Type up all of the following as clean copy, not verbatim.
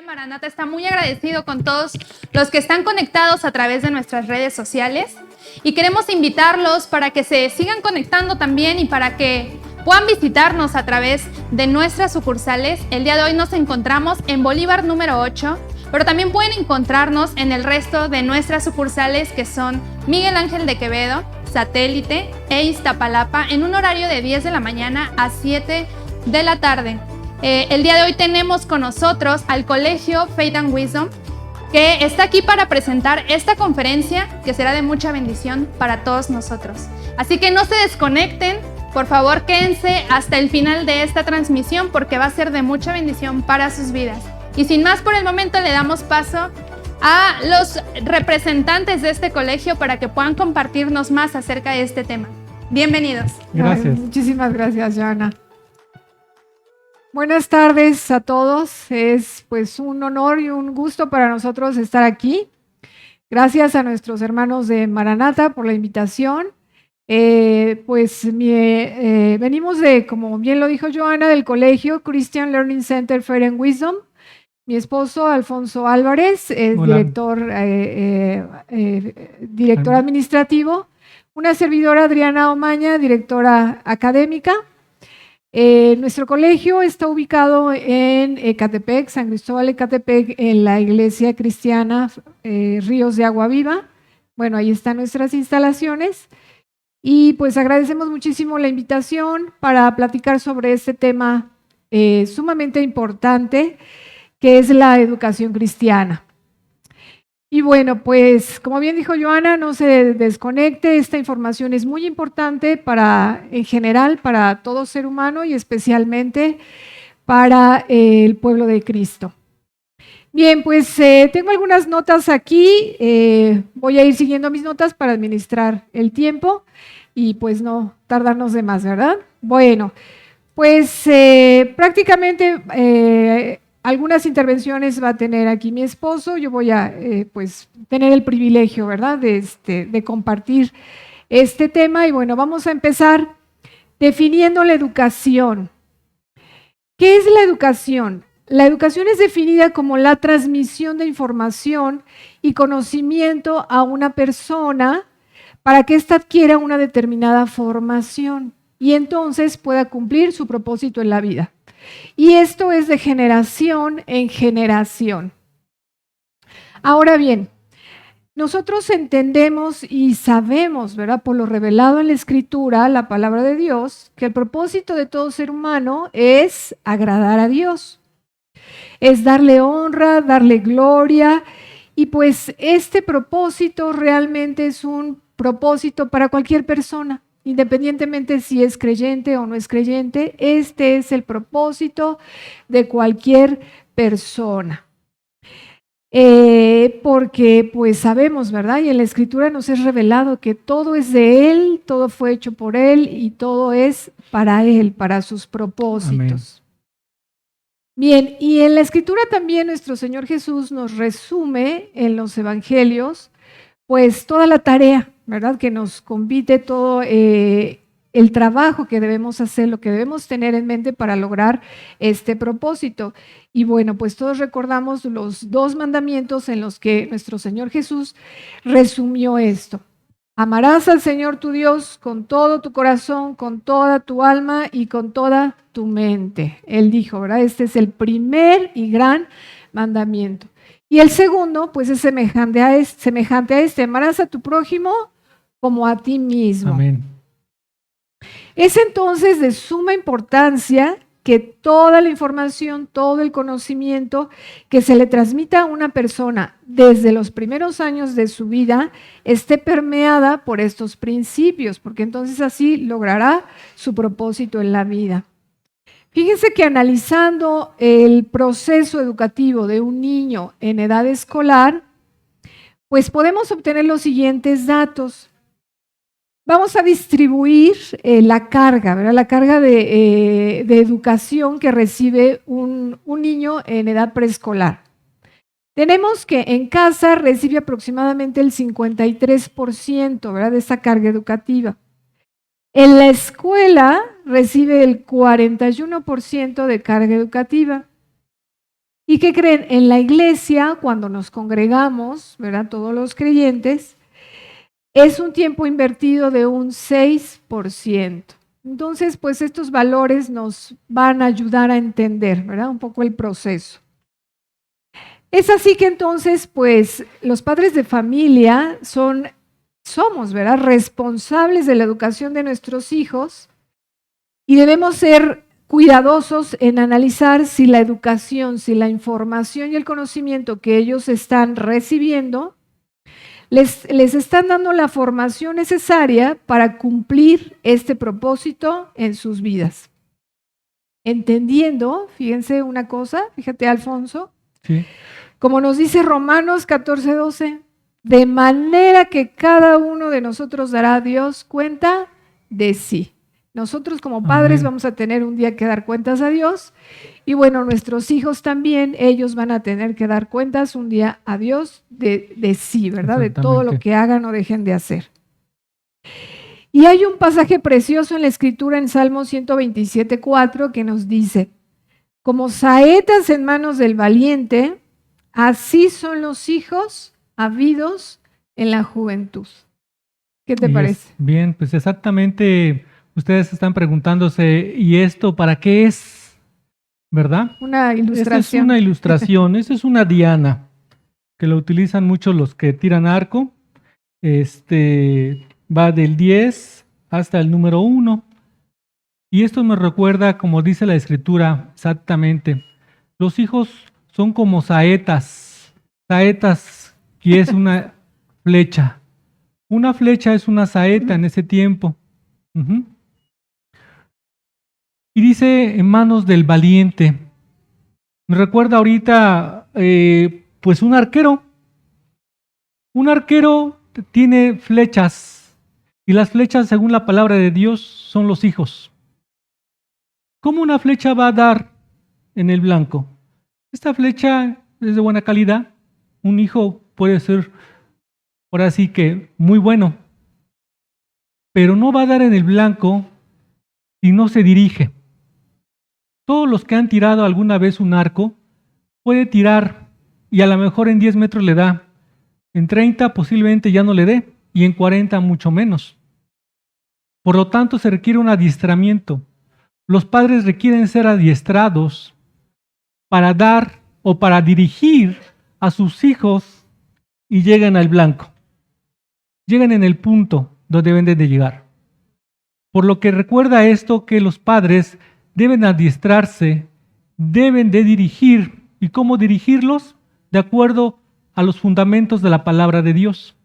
Maranata está muy agradecido con todos los que están conectados a través de nuestras redes sociales y queremos invitarlos para que se sigan conectando también y para que puedan visitarnos a través de nuestras sucursales. El día de hoy nos encontramos en Bolívar número 8, pero también pueden encontrarnos en el resto de nuestras sucursales que son Miguel Ángel de Quevedo, Satélite e Iztapalapa en un horario de 10 de la mañana a 7 de la tarde. El día de hoy tenemos con nosotros al Colegio Faith and Wisdom, que está aquí para presentar esta conferencia que será de mucha bendición para todos nosotros. Así que no se desconecten, por favor quédense hasta el final de esta transmisión porque va a ser de mucha bendición para sus vidas. Y sin más por el momento le damos paso a los representantes de este colegio para que puedan compartirnos más acerca de este tema. Bienvenidos. Gracias. Muchísimas gracias, Joana. Buenas tardes a todos. Es pues un honor y un gusto para nosotros estar aquí. Gracias a nuestros hermanos de Maranata por la invitación. Venimos de, como bien lo dijo Joana, del colegio Christian Learning Center Faith and Wisdom. Mi esposo, Alfonso Álvarez, es director administrativo. Una servidora, Adriana Omaña, directora académica. Nuestro colegio está ubicado en Ecatepec, San Cristóbal Ecatepec, en la iglesia cristiana Ríos de Agua Viva. Bueno, ahí están nuestras instalaciones. Y pues agradecemos muchísimo la invitación para platicar sobre este tema sumamente importante, que es la educación cristiana. Y bueno, pues como bien dijo Joana, no se desconecte, esta información es muy importante en general para todo ser humano y especialmente para el pueblo de Cristo. Bien, pues tengo algunas notas aquí, voy a ir siguiendo mis notas para administrar el tiempo y pues tardarnos de más, ¿verdad? Bueno, pues prácticamente algunas intervenciones va a tener aquí mi esposo. Yo voy a tener el privilegio, ¿verdad?, de compartir este tema. Y bueno, vamos a empezar definiendo la educación. ¿Qué es la educación? La educación es definida como la transmisión de información y conocimiento a una persona para que ésta adquiera una determinada formación y entonces pueda cumplir su propósito en la vida. Y esto es de generación en generación. Ahora bien, nosotros entendemos y sabemos, ¿verdad?, por lo revelado en la Escritura, la palabra de Dios, que el propósito de todo ser humano es agradar a Dios, es darle honra, darle gloria, y pues este propósito realmente es un propósito para cualquier persona. Independientemente si es creyente o no es creyente, este es el propósito de cualquier persona. Porque pues sabemos, ¿verdad? Y en la Escritura nos es revelado que todo es de Él, todo fue hecho por Él y todo es para Él, para sus propósitos. Amén. Bien, y en la Escritura también nuestro Señor Jesús nos resume en los Evangelios pues toda la tarea, ¿verdad?, que nos compite, todo el trabajo que debemos hacer, lo que debemos tener en mente para lograr este propósito. Y bueno, pues todos recordamos los 2 mandamientos en los que nuestro Señor Jesús resumió esto. Amarás al Señor tu Dios con todo tu corazón, con toda tu alma y con toda tu mente. Él dijo, ¿verdad? Este es el primer y gran mandamiento. Y el segundo, pues es semejante a este, amarás a tu prójimo como a ti mismo. Amén. Es entonces de suma importancia que toda la información, todo el conocimiento que se le transmita a una persona desde los primeros años de su vida esté permeada por estos principios, porque entonces así logrará su propósito en la vida. Fíjense que analizando el proceso educativo de un niño en edad escolar, pues podemos obtener los siguientes datos. Vamos a distribuir la carga, ¿verdad? La carga de educación que recibe un niño en edad preescolar. Tenemos que en casa recibe aproximadamente el 53%, ¿verdad?, de esa carga educativa. En la escuela recibe el 41% de carga educativa. ¿Y qué creen? En la iglesia, cuando nos congregamos, ¿verdad?, todos los creyentes, es un tiempo invertido de un 6%. Entonces, pues estos valores nos van a ayudar a entender, ¿verdad?, un poco el proceso. Es así que entonces, pues, los padres de familia somos, ¿verdad?, responsables de la educación de nuestros hijos y debemos ser cuidadosos en analizar si la educación, si la información y el conocimiento que ellos están recibiendo les están dando la formación necesaria para cumplir este propósito en sus vidas. Entendiendo, fíjense una cosa, fíjate Alfonso, Sí. como nos dice Romanos 14:12, de manera que cada uno de nosotros dará a Dios cuenta de sí. Nosotros como padres vamos a tener un día que dar cuentas a Dios y bueno, nuestros hijos también, ellos van a tener que dar cuentas un día a Dios de sí, ¿verdad? De todo lo que hagan o dejen de hacer. Y hay un pasaje precioso en la Escritura en Salmo 127:4 que nos dice, como saetas en manos del valiente, así son los hijos habidos en la juventud. ¿Qué te parece? Bien, pues exactamente. Ustedes están preguntándose, ¿y esto para qué es? ¿Verdad? Una ilustración. Esta es una ilustración, esa es una diana, que lo utilizan mucho los que tiran arco. Va del 10 hasta el número 1. Y esto me recuerda, como dice la Escritura, exactamente. Los hijos son como saetas. Saetas, que es una flecha. Una flecha es una saeta en ese tiempo. Y dice en manos del valiente. Me recuerda ahorita, pues un arquero. Un arquero tiene flechas y las flechas, según la palabra de Dios, son los hijos. ¿Cómo una flecha va a dar en el blanco? Esta flecha es de buena calidad. Un hijo puede ser, ahora sí que, muy bueno, pero no va a dar en el blanco si no se dirige. Todos los que han tirado alguna vez un arco, puede tirar y a lo mejor en 10 metros le da. En 30 posiblemente ya no le dé y en 40 mucho menos. Por lo tanto se requiere un adiestramiento. Los padres requieren ser adiestrados para dar o para dirigir a sus hijos y lleguen al blanco. Lleguen en el punto donde deben de llegar. Por lo que recuerda esto que los padres deben adiestrarse, deben de dirigir. ¿Y cómo dirigirlos? De acuerdo a los fundamentos de la palabra de Dios.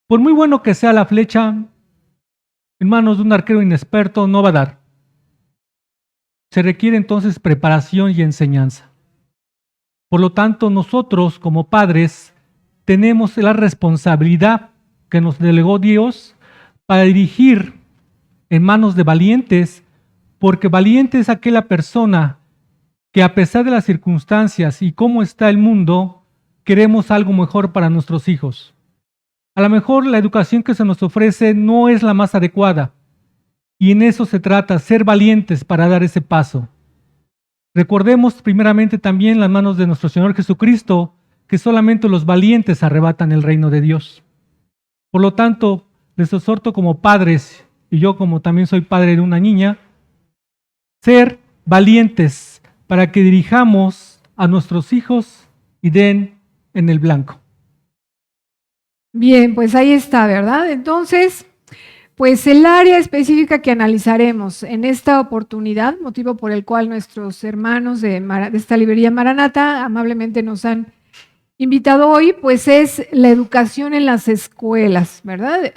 Por muy bueno que sea la flecha, en manos de un arquero inexperto no va a dar. Se requiere entonces preparación y enseñanza. Por lo tanto, nosotros como padres tenemos la responsabilidad que nos delegó Dios para dirigir en manos de valientes, porque valiente es aquella persona que a pesar de las circunstancias y cómo está el mundo, queremos algo mejor para nuestros hijos. A lo mejor la educación que se nos ofrece no es la más adecuada, y en eso se trata, ser valientes para dar ese paso. Recordemos primeramente también las manos de nuestro Señor Jesucristo, que solamente los valientes arrebatan el reino de Dios. Por lo tanto, les exhorto como padres, y yo como también soy padre de una niña, ser valientes para que dirijamos a nuestros hijos y den en el blanco. Bien, pues ahí está, ¿verdad? Entonces, Pues el área específica que analizaremos en esta oportunidad, motivo por el cual nuestros hermanos de esta librería Maranata amablemente nos han invitado hoy, pues es la educación en las escuelas, ¿verdad?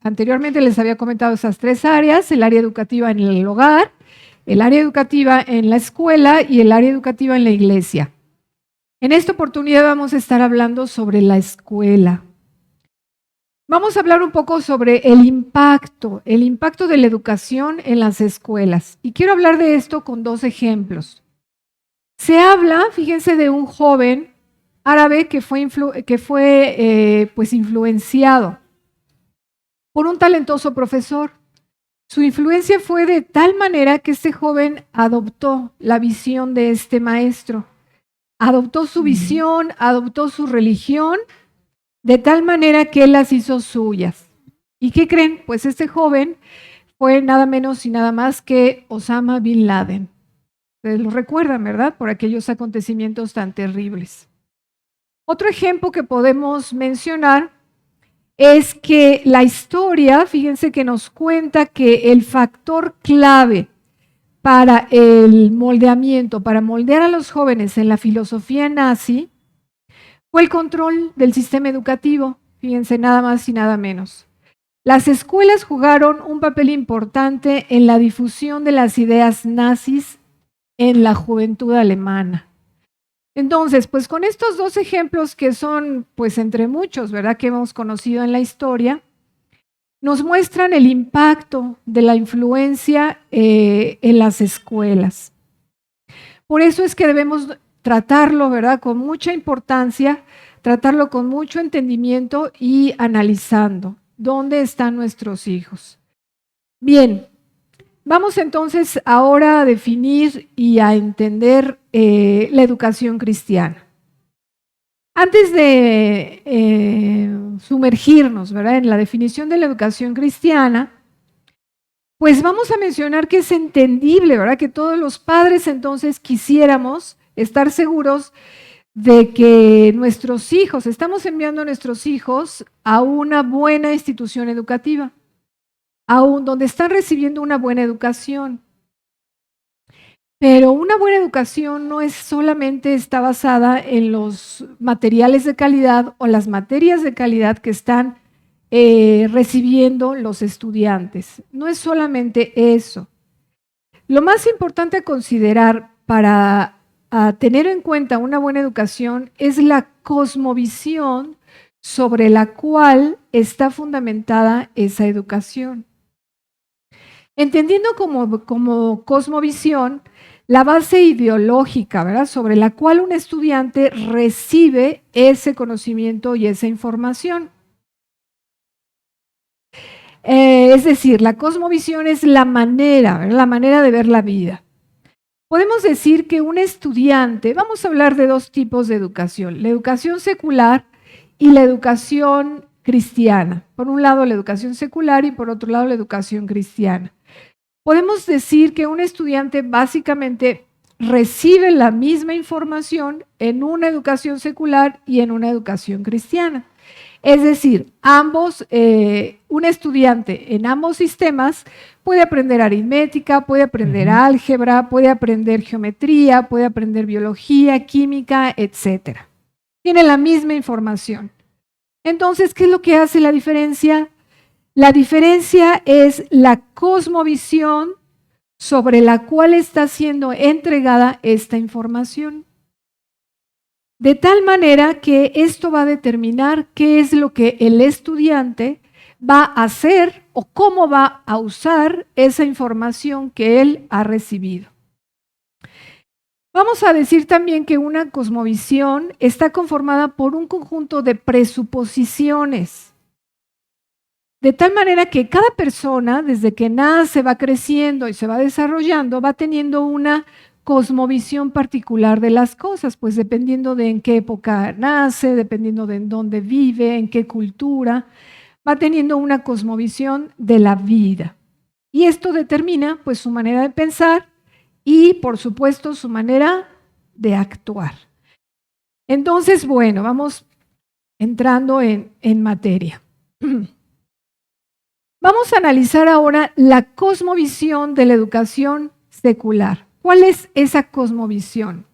Anteriormente les había comentado esas tres áreas: el área educativa en el hogar, el área educativa en la escuela y el área educativa en la iglesia. En esta oportunidad vamos a estar hablando sobre la escuela. Vamos a hablar un poco sobre el impacto de la educación en las escuelas. Y quiero hablar de esto con dos ejemplos. Se habla, fíjense, de un joven árabe que fue influenciado por un talentoso profesor. Su influencia fue de tal manera que este joven adoptó la visión de este maestro, adoptó su visión, adoptó su religión, de tal manera que él las hizo suyas. ¿Y qué creen? Pues este joven fue nada menos y nada más que Osama Bin Laden. Ustedes lo recuerdan, ¿verdad? Por aquellos acontecimientos tan terribles. Otro ejemplo que podemos mencionar es que la historia, fíjense que nos cuenta que el factor clave para el moldeamiento, para moldear a los jóvenes en la filosofía nazi, fue el control del sistema educativo, fíjense, nada más y nada menos. Las escuelas jugaron un papel importante en la difusión de las ideas nazis en la juventud alemana. Entonces, pues con estos dos ejemplos que son, pues entre muchos, ¿verdad?, que hemos conocido en la historia, nos muestran el impacto de la influencia en las escuelas. Por eso es que debemos tratarlo, ¿verdad?, con mucha importancia, tratarlo con mucho entendimiento y analizando dónde están nuestros hijos. Bien, vamos entonces ahora a definir y a entender la educación cristiana. Antes de sumergirnos, ¿verdad?, en la definición de la educación cristiana, pues vamos a mencionar que es entendible, ¿verdad?, que todos los padres entonces quisiéramos estar seguros de que nuestros hijos, estamos enviando a nuestros hijos a una buena institución educativa, donde están recibiendo una buena educación. Pero una buena educación no es solamente está basada en los materiales de calidad o las materias de calidad que están recibiendo los estudiantes. No es solamente eso. Lo más importante a considerar para tener en cuenta una buena educación es la cosmovisión sobre la cual está fundamentada esa educación. Entendiendo como cosmovisión la base ideológica, ¿verdad?, sobre la cual un estudiante recibe ese conocimiento y esa información. Es decir, la cosmovisión es la manera, ¿verdad?, la manera de ver la vida. Podemos decir que un estudiante, vamos a hablar de dos tipos de educación, la educación secular y la educación cristiana. Por un lado la educación secular y por otro lado la educación cristiana. Podemos decir que un estudiante básicamente recibe la misma información en una educación secular y en una educación cristiana. Es decir, un estudiante en ambos sistemas puede aprender aritmética, puede aprender álgebra, puede aprender geometría, puede aprender biología, química, etc. Tiene la misma información. Entonces, ¿qué es lo que hace la diferencia? La diferencia es la cosmovisión sobre la cual está siendo entregada esta información. De tal manera que esto va a determinar qué es lo que el estudiante va a hacer o cómo va a usar esa información que él ha recibido. Vamos a decir también que una cosmovisión está conformada por un conjunto de presuposiciones. De tal manera que cada persona, desde que nace, va creciendo y se va desarrollando, va teniendo una cosmovisión particular de las cosas, pues dependiendo de en qué época nace, dependiendo de en dónde vive, en qué cultura, va teniendo una cosmovisión de la vida. Y esto determina pues su manera de pensar y, por supuesto, su manera de actuar. Entonces, bueno, vamos entrando en materia. Vamos a analizar ahora la cosmovisión de la educación secular. ¿Cuál es esa cosmovisión?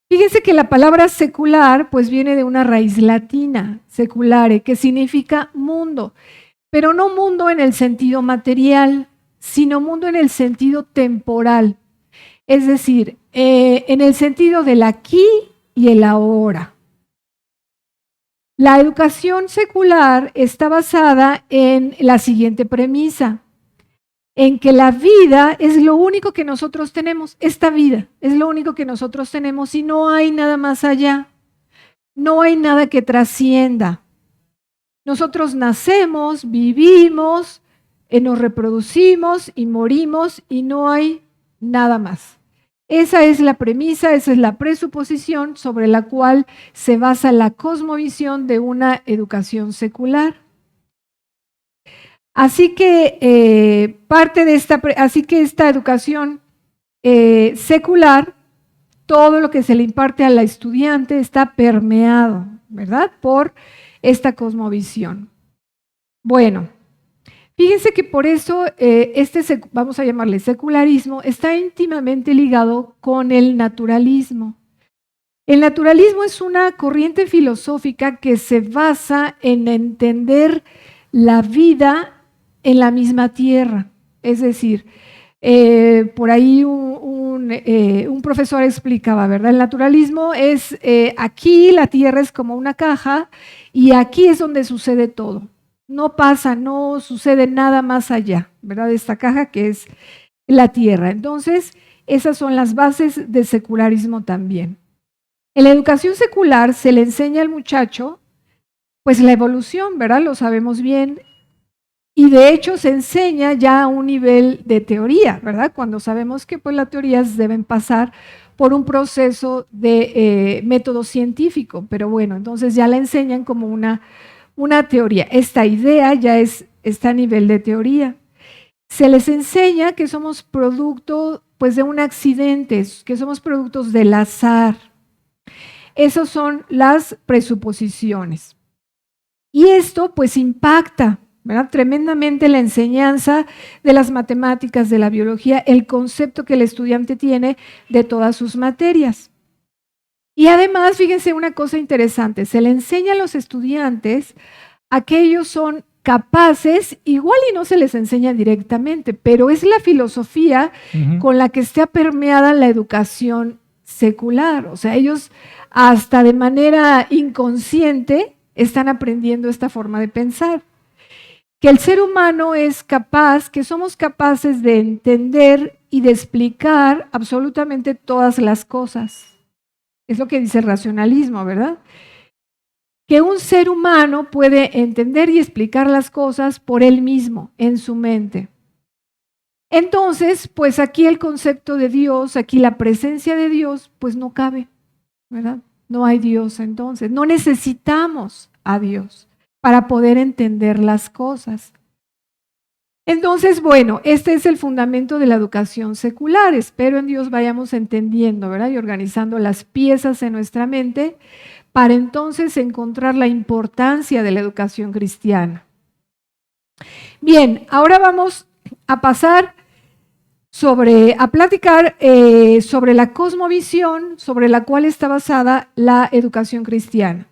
Fíjense que la palabra secular pues viene de una raíz latina, seculare, que significa mundo, pero no mundo en el sentido material, sino mundo en el sentido temporal, es decir, en el sentido del aquí y el ahora. La educación secular está basada en la siguiente premisa, en que la vida es lo único que nosotros tenemos, esta vida es lo único que nosotros tenemos y no hay nada más allá, no hay nada que trascienda. Nosotros nacemos, vivimos, nos reproducimos y morimos y no hay nada más. Esa es la premisa, esa es la presuposición sobre la cual se basa la cosmovisión de una educación secular. Así que esta educación secular, todo lo que se le imparte al estudiante está permeado, ¿verdad?, por esta cosmovisión. Bueno, fíjense que por eso vamos a llamarle secularismo, está íntimamente ligado con el naturalismo. El naturalismo es una corriente filosófica que se basa en entender la vida en la misma tierra. Es decir, por ahí un profesor explicaba, ¿verdad? El naturalismo es, aquí la tierra es como una caja y aquí es donde sucede todo. No pasa, no sucede nada más allá, ¿verdad? De esta caja que es la tierra. Entonces, esas son las bases del secularismo también. En la educación secular se le enseña al muchacho, pues la evolución, ¿verdad? Lo sabemos bien. Y de hecho se enseña ya a un nivel de teoría, ¿verdad? Cuando sabemos que pues, las teorías deben pasar por un proceso de método científico. Pero bueno, entonces ya la enseñan como una teoría. Esta idea ya está a nivel de teoría. Se les enseña que somos producto pues, de un accidente, que somos productos del azar. Esas son las presuposiciones. Y esto pues impacta, ¿verdad?, tremendamente la enseñanza de las matemáticas, de la biología, el concepto que el estudiante tiene de todas sus materias. Y además, fíjense una cosa interesante, se le enseña a los estudiantes a que ellos son capaces, igual y no se les enseña directamente, pero es la filosofía con la que está permeada la educación secular. O sea, ellos hasta de manera inconsciente están aprendiendo esta forma de pensar. Que el ser humano es capaz, que somos capaces de entender y de explicar absolutamente todas las cosas. Es lo que dice el racionalismo, ¿verdad? Que un ser humano puede entender y explicar las cosas por él mismo, en su mente. Entonces, pues aquí el concepto de Dios, aquí la presencia de Dios, pues no cabe, ¿verdad? No hay Dios entonces, no necesitamos a Dios para poder entender las cosas. Entonces, bueno, este es el fundamento de la educación secular. Espero en Dios vayamos entendiendo, ¿verdad?, y organizando las piezas en nuestra mente para entonces encontrar la importancia de la educación cristiana. Bien, ahora vamos a pasar a platicar sobre la cosmovisión sobre la cual está basada la educación cristiana.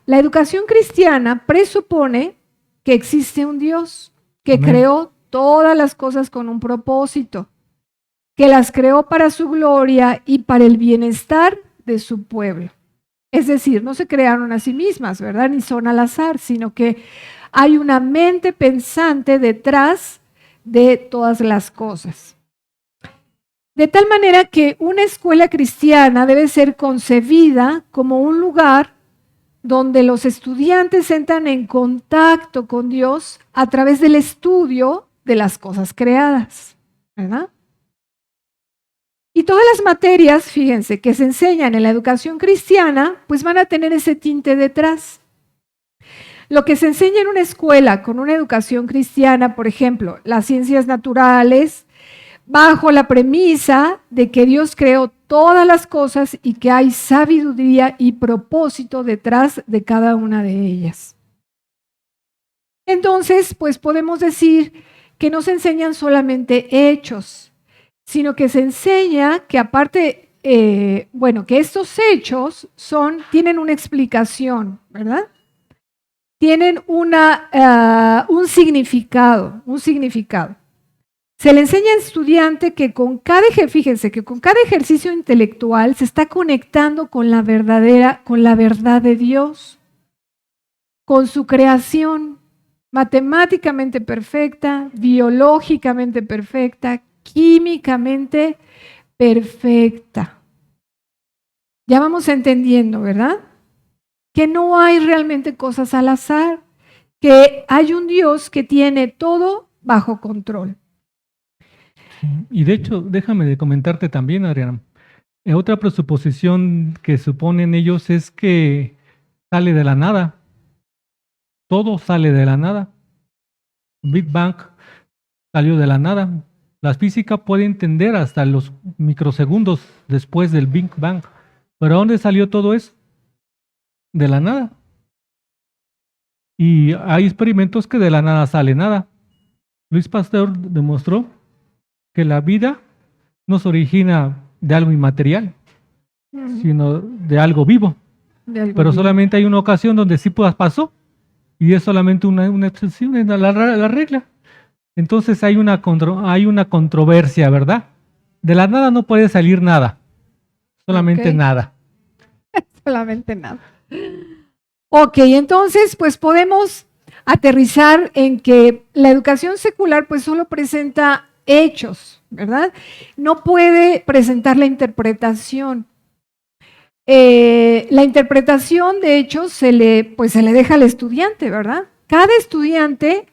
La educación cristiana presupone que existe un Dios que Amén. Creó todas las cosas con un propósito, que las creó para su gloria y para el bienestar de su pueblo. Es decir, no se crearon a sí mismas, ¿verdad?, ni son al azar, sino que hay una mente pensante detrás de todas las cosas. De tal manera que una escuela cristiana debe ser concebida como un lugar donde los estudiantes entran en contacto con Dios a través del estudio de las cosas creadas, ¿verdad? Y todas las materias, fíjense, que se enseñan en la educación cristiana, pues van a tener ese tinte detrás. Lo que se enseña en una escuela con una educación cristiana, por ejemplo, las ciencias naturales, bajo la premisa de que Dios creó todas las cosas y que hay sabiduría y propósito detrás de cada una de ellas. Entonces, pues podemos decir que no se enseñan solamente hechos, sino que se enseña que aparte, que estos hechos tienen una explicación, ¿verdad? Tienen un significado. Se le enseña al estudiante que fíjense, que con cada ejercicio intelectual se está conectando con la verdad de Dios, con su creación matemáticamente perfecta, biológicamente perfecta, químicamente perfecta. Ya vamos entendiendo, ¿verdad? Que no hay realmente cosas al azar, que hay un Dios que tiene todo bajo control. Y de hecho, déjame de comentarte también, Adriana. Otra presuposición que suponen ellos es que sale de la nada. Todo sale de la nada. Big Bang salió de la nada. La física puede entender hasta los microsegundos después del Big Bang. ¿Pero a dónde salió todo eso? De la nada. Y hay experimentos que de la nada sale nada. Luis Pasteur demostró que la vida no se origina de algo inmaterial, sino de algo vivo. Pero solamente hay una ocasión donde sí pasó, y es solamente una excepción, la regla. Entonces hay una controversia, ¿verdad? De la nada no puede salir nada, solamente nada. Solamente nada. Ok, entonces pues podemos aterrizar en que la educación secular pues solo presenta hechos, ¿verdad? No puede presentar la interpretación. La interpretación de hechos se le deja al estudiante, ¿verdad? Cada estudiante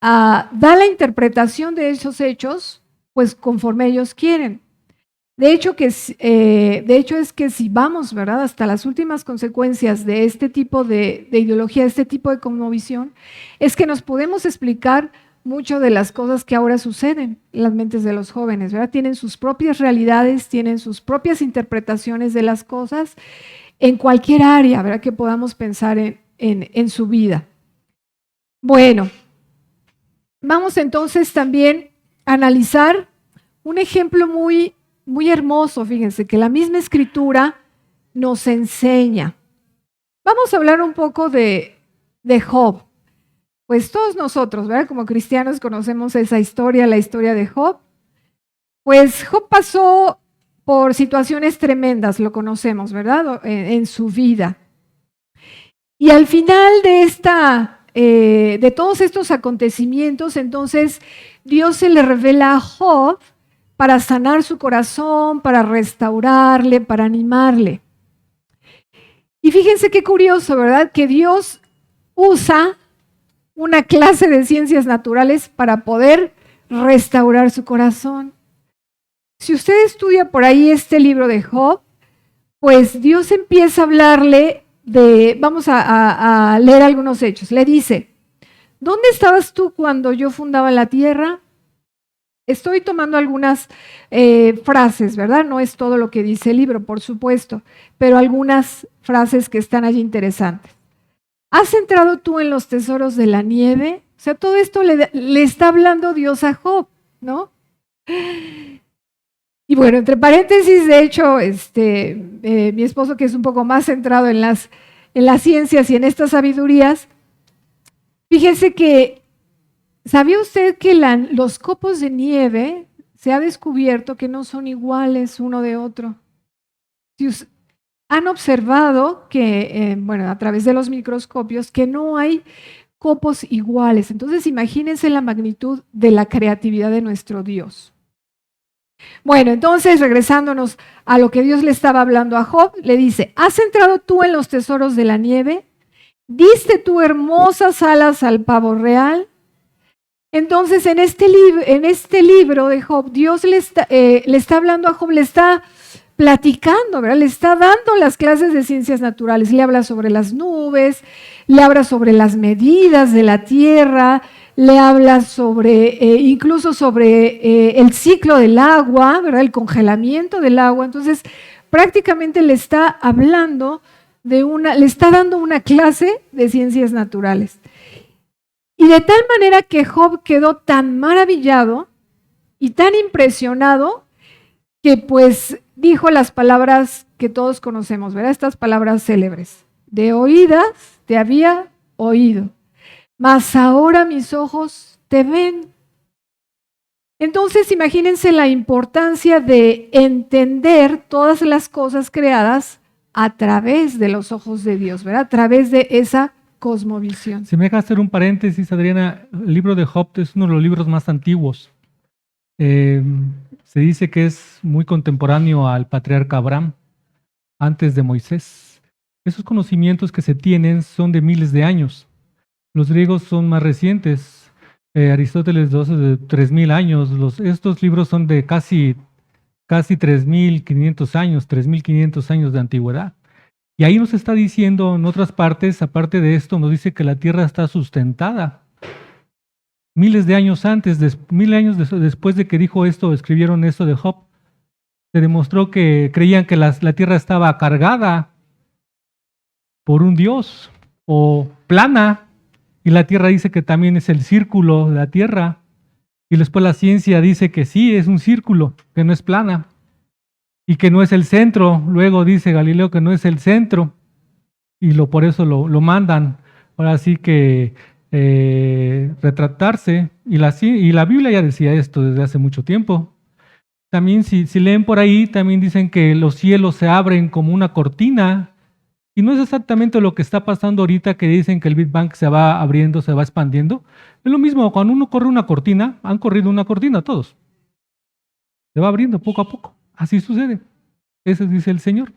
da la interpretación de esos hechos pues conforme ellos quieren. De hecho es que si vamos, ¿verdad?, hasta las últimas consecuencias de este tipo de ideología, de este tipo de cosmovisión, es que nos podemos explicar mucho de las cosas que ahora suceden en las mentes de los jóvenes, ¿verdad? Tienen sus propias realidades, tienen sus propias interpretaciones de las cosas en cualquier área, ¿verdad?, que podamos pensar en su vida. Bueno, vamos entonces también a analizar un ejemplo muy hermoso, fíjense, que la misma escritura nos enseña. Vamos a hablar un poco de Job. Pues todos nosotros, ¿verdad?, como cristianos conocemos esa historia, la historia de Job. Pues Job pasó por situaciones tremendas, lo conocemos, ¿verdad?, en su vida. Y al final de todos estos acontecimientos, entonces Dios se le revela a Job para sanar su corazón, para restaurarle, para animarle. Y fíjense qué curioso, ¿verdad?, que Dios usa una clase de ciencias naturales para poder restaurar su corazón. Si usted estudia por ahí este libro de Job, pues Dios empieza a hablarle vamos a leer algunos hechos. Le dice, ¿dónde estabas tú cuando yo fundaba la tierra? Estoy tomando algunas frases, ¿verdad? No es todo lo que dice el libro, por supuesto, pero algunas frases que están allí interesantes. ¿Has entrado tú en los tesoros de la nieve? O sea, todo esto le está hablando Dios a Job, ¿no? Y bueno, entre paréntesis, de hecho, mi esposo, que es un poco más centrado en las ciencias y en estas sabidurías, fíjese que, ¿sabía usted que los copos de nieve se ha descubierto que no son iguales uno de otro? Han observado que, a través de los microscopios, que no hay copos iguales. Entonces, imagínense la magnitud de la creatividad de nuestro Dios. Bueno, entonces, regresándonos a lo que Dios le estaba hablando a Job, le dice, ¿has entrado tú en los tesoros de la nieve? ¿Diste tú hermosas alas al pavo real? Entonces, en este libro de Job, Dios le está hablando a Job, le está platicando, ¿verdad? Le está dando las clases de ciencias naturales. Le habla sobre las nubes, le habla sobre las medidas de la tierra, le habla incluso sobre el ciclo del agua, ¿verdad?, el congelamiento del agua. Entonces, prácticamente le está hablando le está dando una clase de ciencias naturales. Y de tal manera que Job quedó tan maravillado y tan impresionado que pues dijo las palabras que todos conocemos, ¿verdad? Estas palabras célebres. De oídas te había oído, mas ahora mis ojos te ven. Entonces imagínense la importancia de entender todas las cosas creadas a través de los ojos de Dios, ¿verdad? A través de esa cosmovisión. Si me deja hacer un paréntesis, Adriana, el libro de Job es uno de los libros más antiguos. Se dice que es muy contemporáneo al patriarca Abraham, antes de Moisés. Esos conocimientos que se tienen son de miles de años. Los griegos son más recientes. Aristóteles 12 de 3.000 años. Estos libros son de casi 3.500 años, 3.500 años de antigüedad. Y ahí nos está diciendo en otras partes, aparte de esto, nos dice que la tierra está sustentada. Miles de años antes, 1.000 años después de que dijo esto, escribieron esto de Job, se demostró que creían que la tierra estaba cargada por un dios o plana, y la tierra dice que también es el círculo de la tierra, y después la ciencia dice que sí, es un círculo, que no es plana, y que no es el centro. Luego dice Galileo que no es el centro, y por eso lo mandan. Ahora sí que retratarse, y la Biblia ya decía esto desde hace mucho tiempo. También si leen por ahí, también dicen que los cielos se abren como una cortina, y no es exactamente lo que está pasando ahorita, que dicen que el Big Bang se va abriendo, se va expandiendo. Es lo mismo, cuando uno corre una cortina, han corrido una cortina todos. Se va abriendo poco a poco, así sucede. Eso dice el Señor.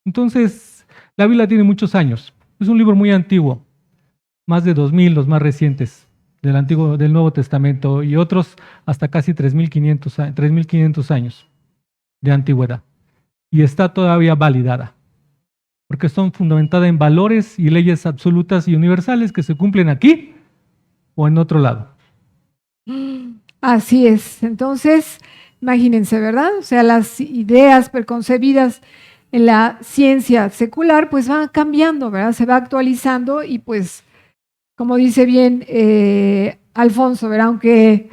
Entonces, la Biblia tiene muchos años, es un libro muy antiguo. Más de 2.000, los más recientes del Nuevo Testamento, y otros hasta casi 3.500 años de antigüedad. Y está todavía validada, porque son fundamentadas en valores y leyes absolutas y universales que se cumplen aquí o en otro lado. Así es. Entonces, imagínense, ¿verdad? O sea, las ideas preconcebidas en la ciencia secular pues van cambiando, ¿verdad? Se va actualizando y pues, como dice bien Alfonso, ¿verdad? Aunque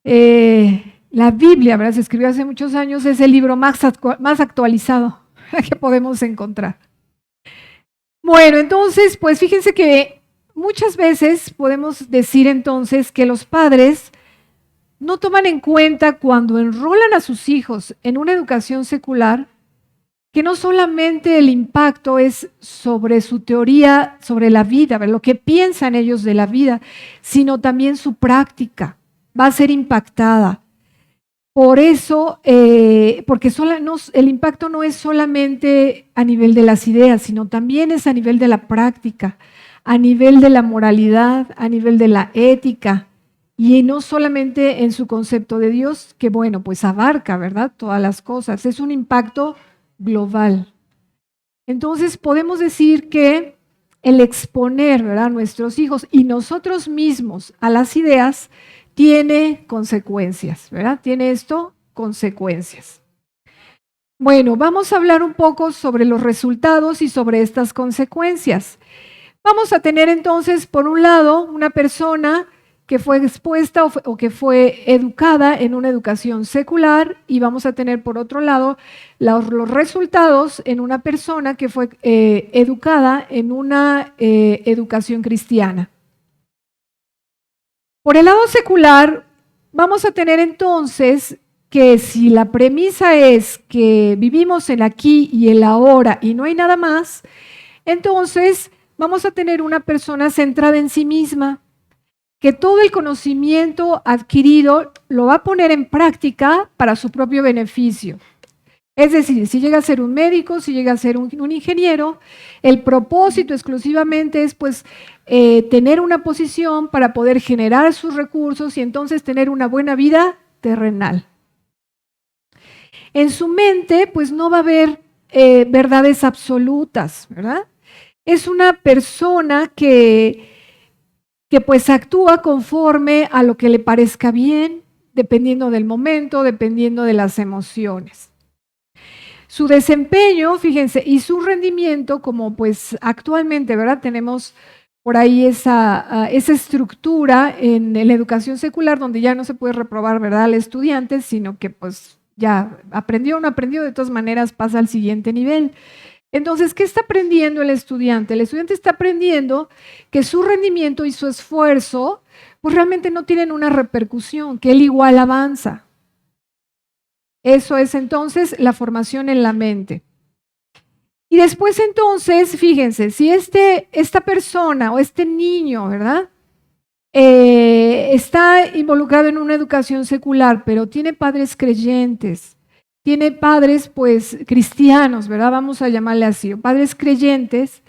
la Biblia, ¿verdad? Se escribió hace muchos años, es el libro más actualizado que podemos encontrar. Bueno, entonces, pues fíjense que muchas veces podemos decir entonces que los padres no toman en cuenta cuando enrolan a sus hijos en una educación secular, que no solamente el impacto es sobre su teoría, sobre la vida, lo que piensan ellos de la vida, sino también su práctica va a ser impactada. Por eso, porque el impacto no es solamente a nivel de las ideas, sino también es a nivel de la práctica, a nivel de la moralidad, a nivel de la ética, y no solamente en su concepto de Dios, que bueno, pues abarca, ¿verdad?, todas las cosas. Es un impacto global. Entonces podemos decir que el exponer, ¿verdad?, a nuestros hijos y nosotros mismos a las ideas tiene consecuencias, ¿verdad? Tiene esto consecuencias. Bueno, vamos a hablar un poco sobre los resultados y sobre estas consecuencias. Vamos a tener entonces, por un lado, una persona que fue expuesta o que fue educada en una educación secular, y vamos a tener por otro lado los resultados en una persona que fue educada en una educación cristiana. Por el lado secular, vamos a tener entonces que si la premisa es que vivimos en aquí y el ahora y no hay nada más, entonces vamos a tener una persona centrada en sí misma, que todo el conocimiento adquirido lo va a poner en práctica para su propio beneficio. Es decir, si llega a ser un médico, si llega a ser un ingeniero, el propósito exclusivamente es pues tener una posición para poder generar sus recursos y entonces tener una buena vida terrenal. En su mente pues no va a haber verdades absolutas, ¿verdad? Es una persona que pues actúa conforme a lo que le parezca bien, dependiendo del momento, dependiendo de las emociones. Su desempeño, fíjense, y su rendimiento, como pues actualmente, ¿verdad?, tenemos por ahí esa estructura en la educación secular, donde ya no se puede reprobar, ¿verdad?, al estudiante, sino que pues ya aprendió o no aprendió, de todas maneras pasa al siguiente nivel. Entonces, ¿qué está aprendiendo el estudiante? El estudiante está aprendiendo que su rendimiento y su esfuerzo pues realmente no tienen una repercusión, que él igual avanza. Eso es entonces la formación en la mente. Y después entonces, fíjense, si esta persona o este niño, ¿verdad?, está involucrado en una educación secular, pero tiene padres creyentes, tiene padres pues cristianos, ¿verdad?, vamos a llamarle así, o padres creyentes,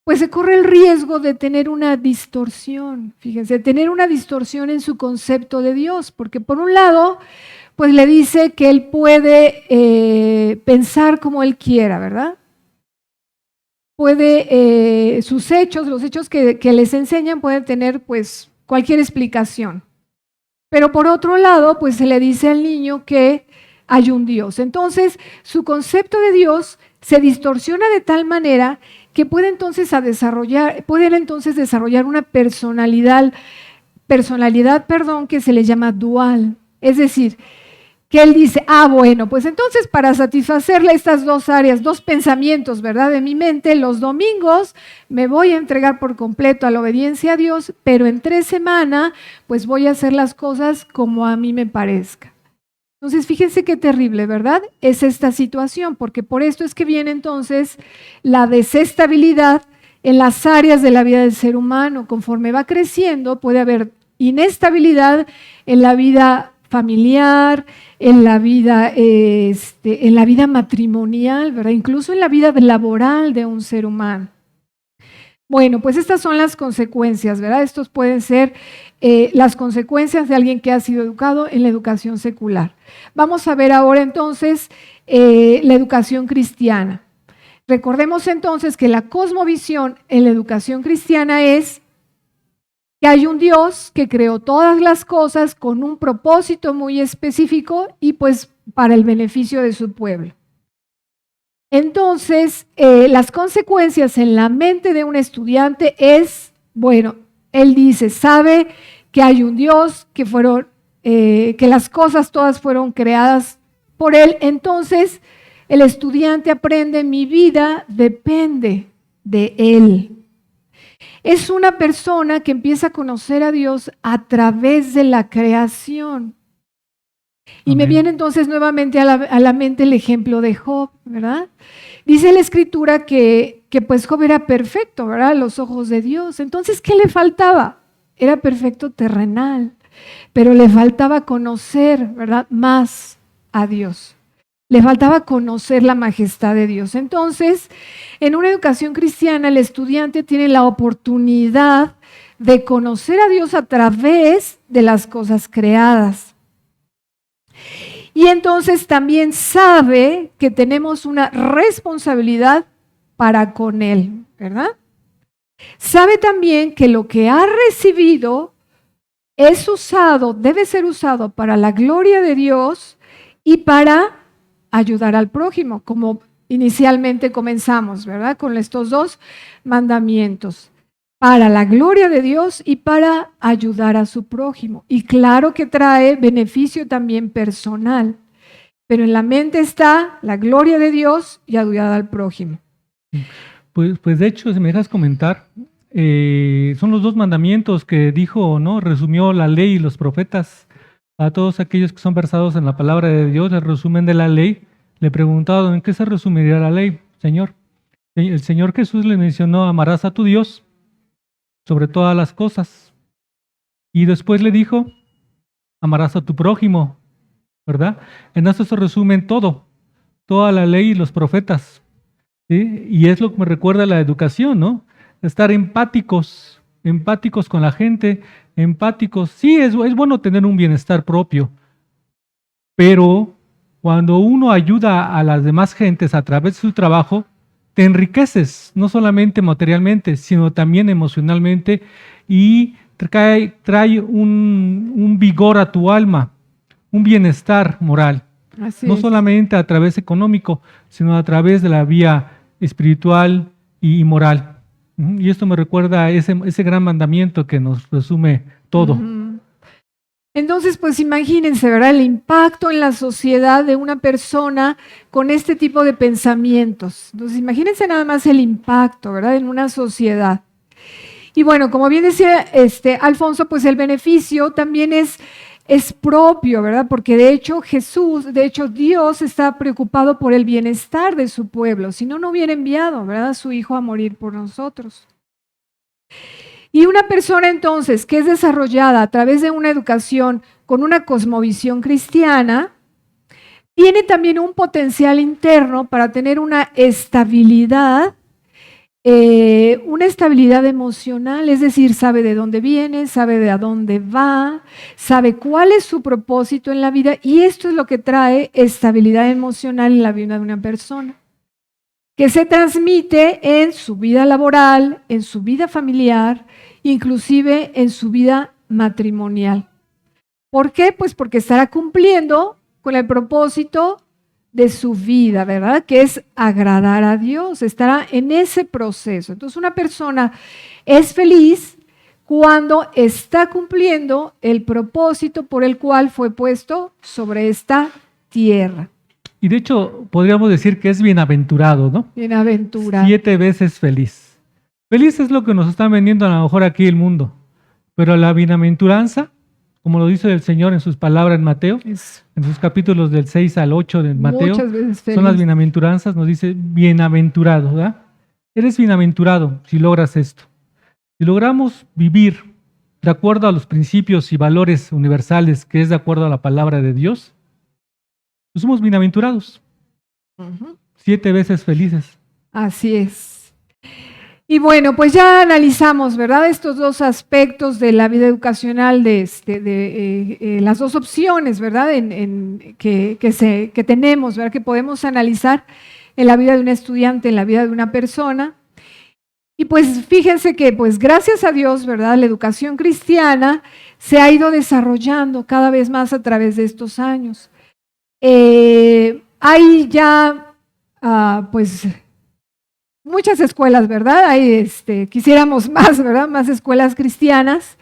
pues se corre el riesgo de tener una distorsión, fíjense, tener una distorsión en su concepto de Dios, porque por un lado, pues le dice que él puede pensar como él quiera, ¿verdad? Puede, sus hechos, los hechos que les enseñan pueden tener pues cualquier explicación. Pero por otro lado, pues se le dice al niño que hay un Dios. Entonces, su concepto de Dios se distorsiona de tal manera que pueden entonces desarrollar una personalidad, que se le llama dual. Es decir, que él dice, bueno, pues entonces para satisfacerle estas dos áreas, dos pensamientos, ¿verdad?, de mi mente, los domingos me voy a entregar por completo a la obediencia a Dios, pero entre semana pues voy a hacer las cosas como a mí me parezca. Entonces, fíjense qué terrible, ¿verdad?, es esta situación, porque por esto es que viene entonces la desestabilidad en las áreas de la vida del ser humano. Conforme va creciendo, puede haber inestabilidad en la vida familiar, en la vida matrimonial, ¿verdad?, incluso en la vida laboral de un ser humano. Bueno, pues estas son las consecuencias, ¿verdad? Estos pueden ser las consecuencias de alguien que ha sido educado en la educación secular. Vamos a ver ahora entonces la educación cristiana. Recordemos entonces que la cosmovisión en la educación cristiana es que hay un Dios que creó todas las cosas con un propósito muy específico y pues para el beneficio de su pueblo. Entonces, las consecuencias en la mente de un estudiante es, bueno, él dice, sabe que hay un Dios, que las cosas todas fueron creadas por él. Entonces, el estudiante aprende, mi vida depende de él. Es una persona que empieza a conocer a Dios a través de la creación. Y me viene entonces nuevamente a la mente el ejemplo de Job, ¿verdad? Dice la Escritura que pues Job era perfecto, ¿verdad?, a los ojos de Dios. Entonces, ¿qué le faltaba? Era perfecto terrenal, pero le faltaba conocer, ¿verdad?, más a Dios. Le faltaba conocer la majestad de Dios. Entonces, en una educación cristiana, el estudiante tiene la oportunidad de conocer a Dios a través de las cosas creadas. Y entonces también sabe que tenemos una responsabilidad para con Él, ¿verdad? Sabe también que lo que ha recibido es usado, debe ser usado para la gloria de Dios y para ayudar al prójimo, como inicialmente comenzamos, ¿verdad?, con estos dos mandamientos, para la gloria de Dios y para ayudar a su prójimo. Y claro que trae beneficio también personal, pero en la mente está la gloria de Dios y ayudar al prójimo. Pues de hecho, si me dejas comentar, son los dos mandamientos que dijo, ¿no?, resumió la ley y los profetas. A todos aquellos que son versados en la palabra de Dios, el resumen de la ley, le preguntaron, ¿en qué se resumiría la ley, Señor? El Señor Jesús le mencionó, amarás a tu Dios sobre todas las cosas. Y después le dijo, amarás a tu prójimo, ¿verdad? En eso se resumen toda la ley y los profetas, ¿sí? Y es lo que me recuerda a la educación, ¿no? Estar empáticos con la gente, empáticos. Sí, es bueno tener un bienestar propio, pero cuando uno ayuda a las demás gentes a través de su trabajo, te enriqueces, no solamente materialmente, sino también emocionalmente, y trae un vigor a tu alma, un bienestar moral. Así no es. Solamente a través económico, sino a través de la vía espiritual y moral. Y esto me recuerda a ese gran mandamiento que nos resume todo. Entonces, pues imagínense, ¿verdad? El impacto en la sociedad de una persona con este tipo de pensamientos. Entonces, imagínense nada más el impacto, ¿verdad? En una sociedad. Y bueno, como bien decía Alfonso, pues el beneficio también es propio, ¿verdad? Porque de hecho Dios está preocupado por el bienestar de su pueblo, si no, no hubiera enviado, ¿verdad? A su Hijo a morir por nosotros. Y una persona entonces que es desarrollada a través de una educación con una cosmovisión cristiana, tiene también un potencial interno para tener una estabilidad emocional, es decir, sabe de dónde viene, sabe de a dónde va, sabe cuál es su propósito en la vida, y esto es lo que trae estabilidad emocional en la vida de una persona, que se transmite en su vida laboral, en su vida familiar, inclusive en su vida matrimonial. ¿Por qué? Pues porque estará cumpliendo con el propósito de su vida, ¿verdad? Que es agradar a Dios, estará en ese proceso. Entonces una persona es feliz cuando está cumpliendo el propósito por el cual fue puesto sobre esta tierra. Y de hecho podríamos decir que es bienaventurado, ¿no? Bienaventurado. 7 veces feliz. Feliz es lo que nos están vendiendo a lo mejor aquí el mundo, pero la bienaventuranza, como lo dice el Señor en sus palabras en Mateo, en sus capítulos del 6 al 8 de Mateo, son las bienaventuranzas, nos dice bienaventurado, ¿verdad? Eres bienaventurado si logras esto. Si logramos vivir de acuerdo a los principios y valores universales, que es de acuerdo a la palabra de Dios, pues somos bienaventurados. 7 veces felices. Así es. Y bueno, pues ya analizamos, ¿verdad? Estos dos aspectos de la vida educacional, de las dos opciones, ¿verdad? Que tenemos, ¿verdad? Que podemos analizar en la vida de un estudiante, en la vida de una persona. Y pues fíjense que, pues gracias a Dios, ¿verdad? La educación cristiana se ha ido desarrollando cada vez más a través de estos años. Hay ya, pues, muchas escuelas, ¿verdad? Hay, quisiéramos más, ¿verdad? Más escuelas cristianas.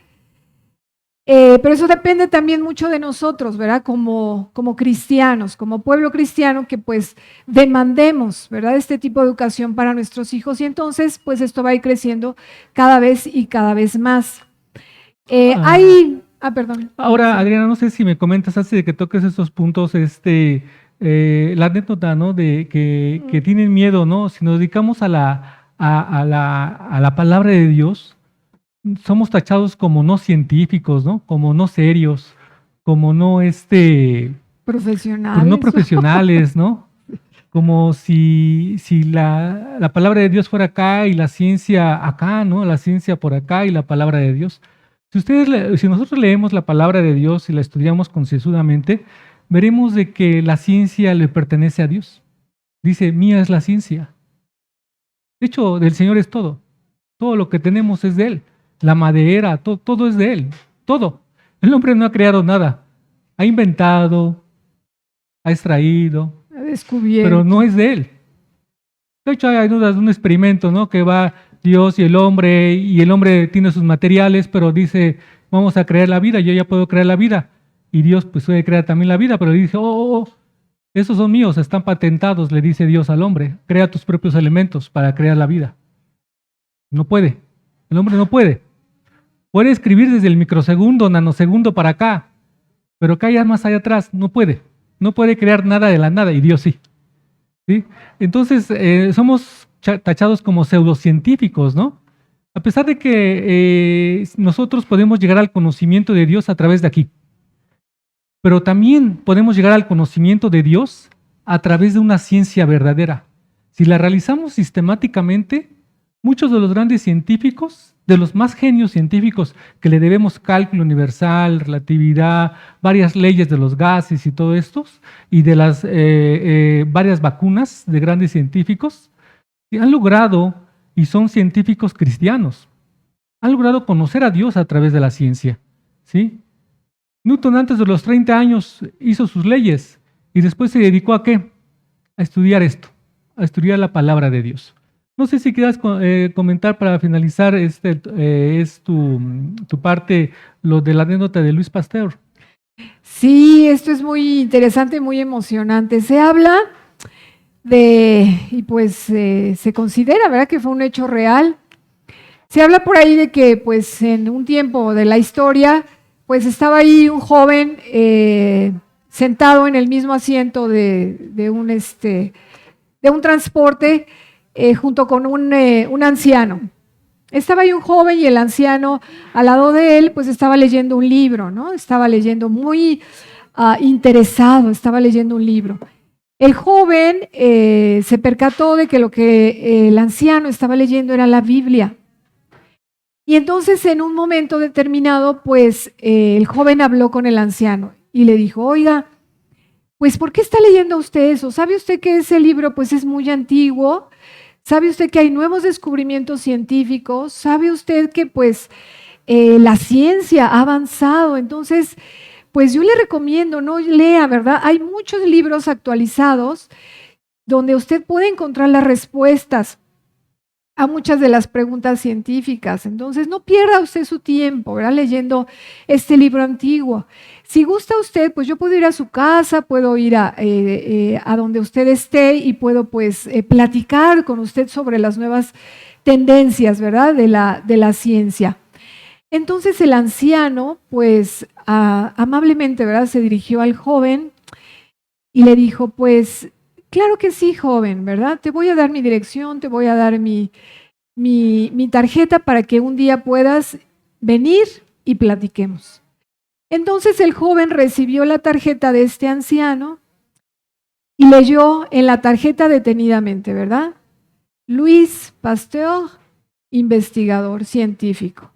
Pero eso depende también mucho de nosotros, ¿verdad? Como cristianos, como pueblo cristiano, que pues demandemos, ¿verdad? Este tipo de educación para nuestros hijos, y entonces pues esto va a ir creciendo cada vez y cada vez más. Perdón. Ahora, Adriana, no sé si me comentas antes de que toques estos puntos, la anécdota, ¿no? De que tienen miedo, ¿no? Si nos dedicamos a la palabra de Dios, somos tachados como no científicos, ¿no? Como no serios, como no profesionales, no profesionales, ¿no? Como si la palabra de Dios fuera acá y la ciencia acá, ¿no? La ciencia por acá y la palabra de Dios. Si nosotros leemos la palabra de Dios y la estudiamos concienzudamente, veremos de que la ciencia le pertenece a Dios. Dice, mía es la ciencia. De hecho, del Señor es todo. Todo lo que tenemos es de Él. La madera, todo es de Él. Todo. El hombre no ha creado nada. Ha inventado, ha extraído, ha descubierto, pero no es de Él. De hecho, hay dudas de un experimento, ¿no? Que va Dios y el hombre tiene sus materiales, pero dice, vamos a crear la vida, yo ya puedo crear la vida. Y Dios pues puede crear también la vida, pero le dice, esos son míos, están patentados, le dice Dios al hombre, crea tus propios elementos para crear la vida. No puede, el hombre no puede. Puede escribir desde el microsegundo, nanosegundo para acá, pero acá ya más allá atrás, no puede crear nada de la nada, y Dios sí. ¿Sí? Entonces, somos tachados como pseudocientíficos, ¿no? A pesar de que nosotros podemos llegar al conocimiento de Dios a través de aquí, pero también podemos llegar al conocimiento de Dios a través de una ciencia verdadera. Si la realizamos sistemáticamente, muchos de los grandes científicos, de los más genios científicos que le debemos cálculo universal, relatividad, varias leyes de los gases y todo esto, y de las varias vacunas de grandes científicos, han logrado, y son científicos cristianos, han logrado conocer a Dios a través de la ciencia, ¿sí? Newton antes de los 30 años hizo sus leyes y después se dedicó ¿a qué? A estudiar esto, a estudiar la palabra de Dios. No sé si quieras comentar para finalizar es tu parte, lo de la anécdota de Luis Pasteur. Sí, esto es muy interesante, muy emocionante. Se habla y pues se considera, ¿verdad?, que fue un hecho real. Se habla por ahí de que pues en un tiempo de la historia, pues estaba ahí un joven sentado en el mismo asiento de un transporte junto con un anciano. Estaba ahí un joven y el anciano al lado de él pues estaba leyendo un libro, ¿no? Estaba leyendo muy interesado, estaba leyendo un libro. El joven se percató de que lo que el anciano estaba leyendo era la Biblia. Y entonces en un momento determinado, pues el joven habló con el anciano y le dijo, oiga, pues ¿por qué está leyendo usted eso? ¿Sabe usted que ese libro pues es muy antiguo? ¿Sabe usted que hay nuevos descubrimientos científicos? ¿Sabe usted que pues la ciencia ha avanzado? Entonces, pues yo le recomiendo, no lea, ¿verdad? Hay muchos libros actualizados donde usted puede encontrar las respuestas a muchas de las preguntas científicas. Entonces, no pierda usted su tiempo, ¿verdad?, leyendo este libro antiguo. Si gusta usted, pues yo puedo ir a su casa, puedo ir a donde usted esté y puedo pues platicar con usted sobre las nuevas tendencias, ¿verdad?, de la ciencia. Entonces el anciano, pues amablemente, ¿verdad?, se dirigió al joven y le dijo, pues, claro que sí, joven, ¿verdad? Te voy a dar mi dirección, te voy a dar mi tarjeta para que un día puedas venir y platiquemos. Entonces el joven recibió la tarjeta de este anciano y leyó en la tarjeta detenidamente, ¿verdad? Luis Pasteur, investigador científico.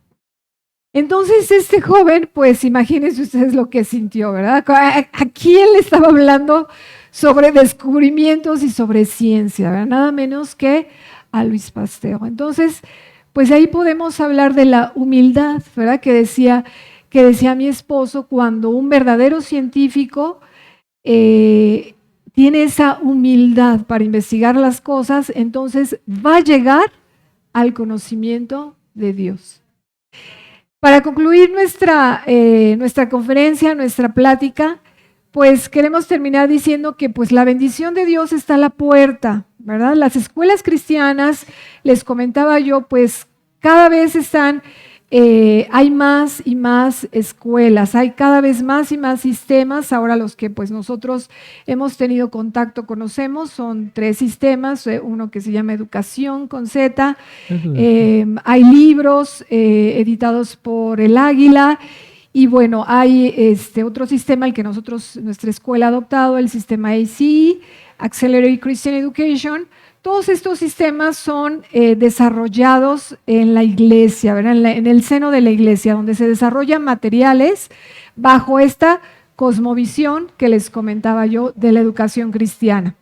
Entonces este joven, pues imagínense ustedes lo que sintió, ¿verdad? ¿A quién le estaba hablando sobre descubrimientos y sobre ciencia, ¿verdad? Nada menos que a Luis Pasteur. Entonces, pues ahí podemos hablar de la humildad, ¿verdad?, que decía mi esposo, cuando un verdadero científico tiene esa humildad para investigar las cosas, entonces va a llegar al conocimiento de Dios. Para concluir nuestra conferencia, nuestra plática, pues queremos terminar diciendo que pues la bendición de Dios está a la puerta, ¿verdad? Las escuelas cristianas, les comentaba yo, pues cada vez hay más y más escuelas, hay cada vez más y más sistemas. Ahora los que pues nosotros hemos tenido contacto, conocemos, son 3 sistemas, uno que se llama Educación con Z, hay libros editados por el Águila, y bueno, hay otro sistema, el que nuestra escuela ha adoptado, el sistema ACE, Accelerated Christian Education. Todos estos sistemas son desarrollados en la iglesia, ¿verdad?, en el seno de la iglesia, donde se desarrollan materiales bajo esta cosmovisión que les comentaba yo de la educación cristiana.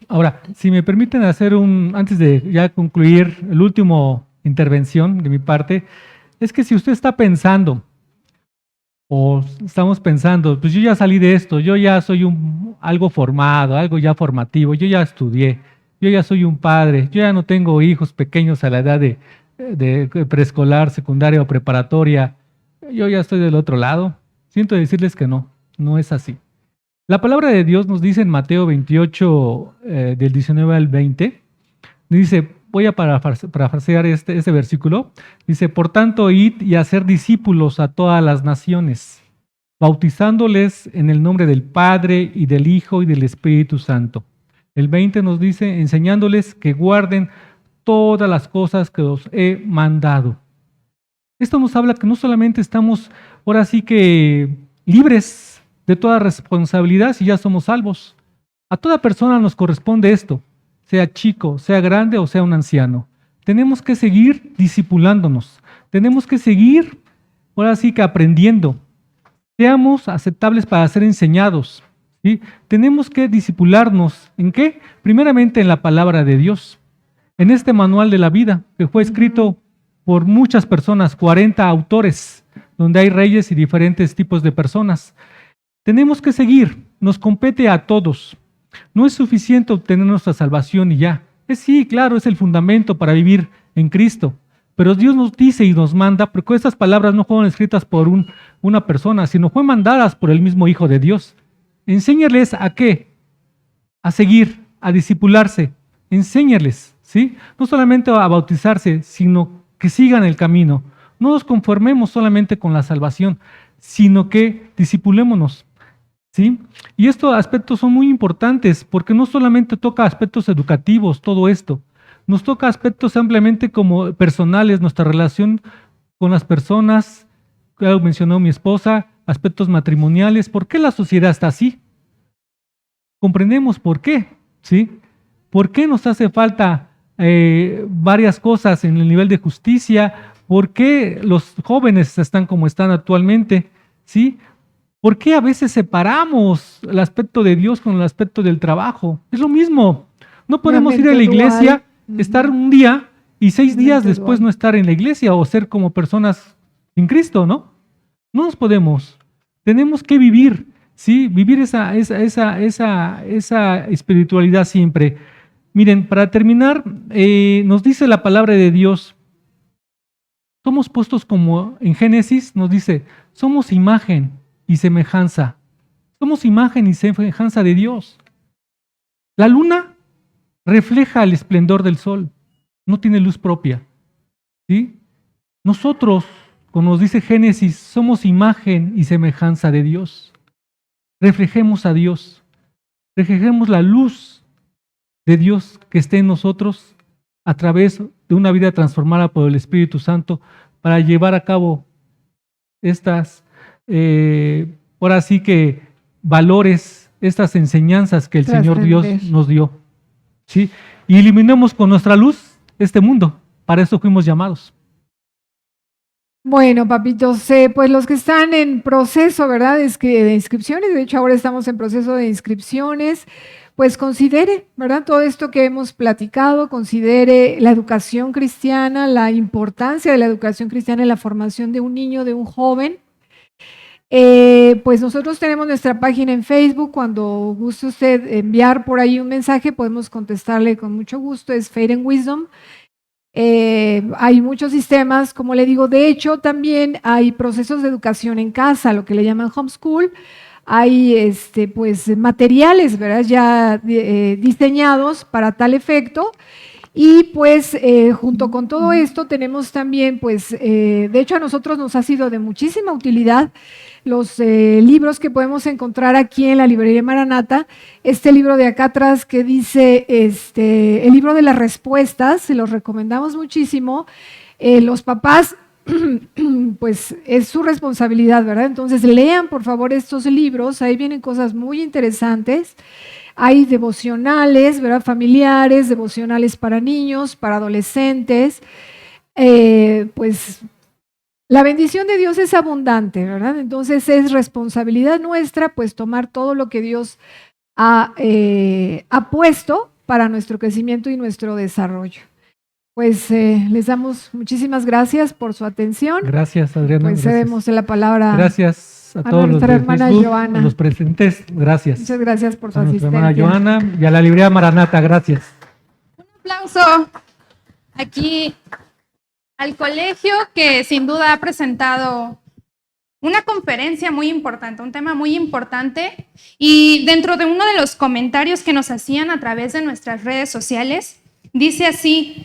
Ahora, si me permiten hacer antes de ya concluir la última intervención de mi parte, es que si usted está pensando, o estamos pensando, pues yo ya salí de esto, yo ya soy algo formado, algo ya formativo, yo ya estudié, yo ya soy un padre, yo ya no tengo hijos pequeños a la edad de preescolar, secundaria o preparatoria, yo ya estoy del otro lado. Siento decirles que no es así. La palabra de Dios nos dice en Mateo 28, del 19 al 20, dice, voy a parafrasear este versículo, dice, por tanto, id y hacer discípulos a todas las naciones, bautizándoles en el nombre del Padre y del Hijo y del Espíritu Santo. El 20 nos dice, enseñándoles que guarden todas las cosas que os he mandado. Esto nos habla que no solamente estamos ahora sí que libres de toda responsabilidad si ya somos salvos. A toda persona nos corresponde esto, sea chico, sea grande o sea un anciano. Tenemos que seguir discipulándonos, tenemos que seguir ahora sí que aprendiendo. Seamos aceptables para ser enseñados, ¿sí? Tenemos que discipularnos, ¿en qué? Primeramente en la palabra de Dios, en este manual de la vida que fue escrito por muchas personas, 40 autores, donde hay reyes y diferentes tipos de personas. Tenemos que seguir, nos compete a todos. No es suficiente obtener nuestra salvación y ya. Sí, claro, es el fundamento para vivir en Cristo. Pero Dios nos dice y nos manda, porque estas palabras no fueron escritas por una persona, sino fueron mandadas por el mismo Hijo de Dios. Enséñales a qué, a seguir, a discipularse, enséñales, ¿sí? No solamente a bautizarse, sino que sigan el camino. No nos conformemos solamente con la salvación, sino que discipulémonos, ¿sí? Y estos aspectos son muy importantes porque no solamente toca aspectos educativos, todo esto, nos toca aspectos ampliamente como personales, nuestra relación con las personas, claro, mencionó mi esposa, aspectos matrimoniales. ¿Por qué la sociedad está así? Comprendemos por qué, ¿sí? ¿Por qué nos hace falta varias cosas en el nivel de justicia? ¿Por qué los jóvenes están como están actualmente? ¿Sí? ¿Por qué a veces separamos el aspecto de Dios con el aspecto del trabajo? Es lo mismo. No podemos ir a la iglesia, estar un día y 6 días después no estar en la iglesia o ser como personas sin Cristo, ¿no? No nos podemos. Tenemos que vivir, ¿sí? Vivir esa espiritualidad siempre. Miren, para terminar, nos dice la palabra de Dios, somos puestos como en Génesis, nos dice, somos imagen y semejanza. Somos imagen y semejanza de Dios. La luna refleja el esplendor del sol, no tiene luz propia, ¿sí? Nosotros, como nos dice Génesis, somos imagen y semejanza de Dios. Reflejemos a Dios, reflejemos la luz de Dios que esté en nosotros a través de una vida transformada por el Espíritu Santo para llevar a cabo estas, ahora sí que valores, estas enseñanzas que el Señor Dios nos dio, ¿sí? Y iluminemos con nuestra luz este mundo. Para eso fuimos llamados. Bueno, papitos, pues los que están en proceso, ¿verdad? De inscripciones, de hecho ahora estamos en proceso de inscripciones, pues considere, ¿verdad? Todo esto que hemos platicado, considere la educación cristiana, la importancia de la educación cristiana en la formación de un niño, de un joven. Pues nosotros tenemos nuestra página en Facebook, cuando guste usted enviar por ahí un mensaje, podemos contestarle con mucho gusto, es Faith and Wisdom. Hay muchos sistemas, como le digo, de hecho también hay procesos de educación en casa, lo que le llaman homeschool. Hay pues materiales, ¿verdad? Ya diseñados para tal efecto. Y pues junto con todo esto tenemos también, pues de hecho a nosotros nos ha sido de muchísima utilidad los libros que podemos encontrar aquí en la librería Maranata. Este libro de acá atrás que dice, el libro de las respuestas, se los recomendamos muchísimo. Los papás, pues es su responsabilidad, ¿verdad? Entonces lean por favor estos libros, ahí vienen cosas muy interesantes. Hay devocionales, ¿verdad? Familiares, devocionales para niños, para adolescentes. Pues la bendición de Dios es abundante, ¿verdad? Entonces es responsabilidad nuestra, pues tomar todo lo que Dios ha puesto para nuestro crecimiento y nuestro desarrollo. Pues les damos muchísimas gracias por su atención. Gracias, Adriana. Pues cedemos la palabra. Gracias a todos los de hermana Facebook, Joana. a los presentes. Gracias. Muchas gracias por su a nuestra asistencia. hermana Joana y a la librería Maranata. Gracias. Un aplauso aquí al colegio que sin duda ha presentado una conferencia muy importante, un tema muy importante, y dentro de uno de los comentarios que nos hacían a través de nuestras redes sociales, dice así: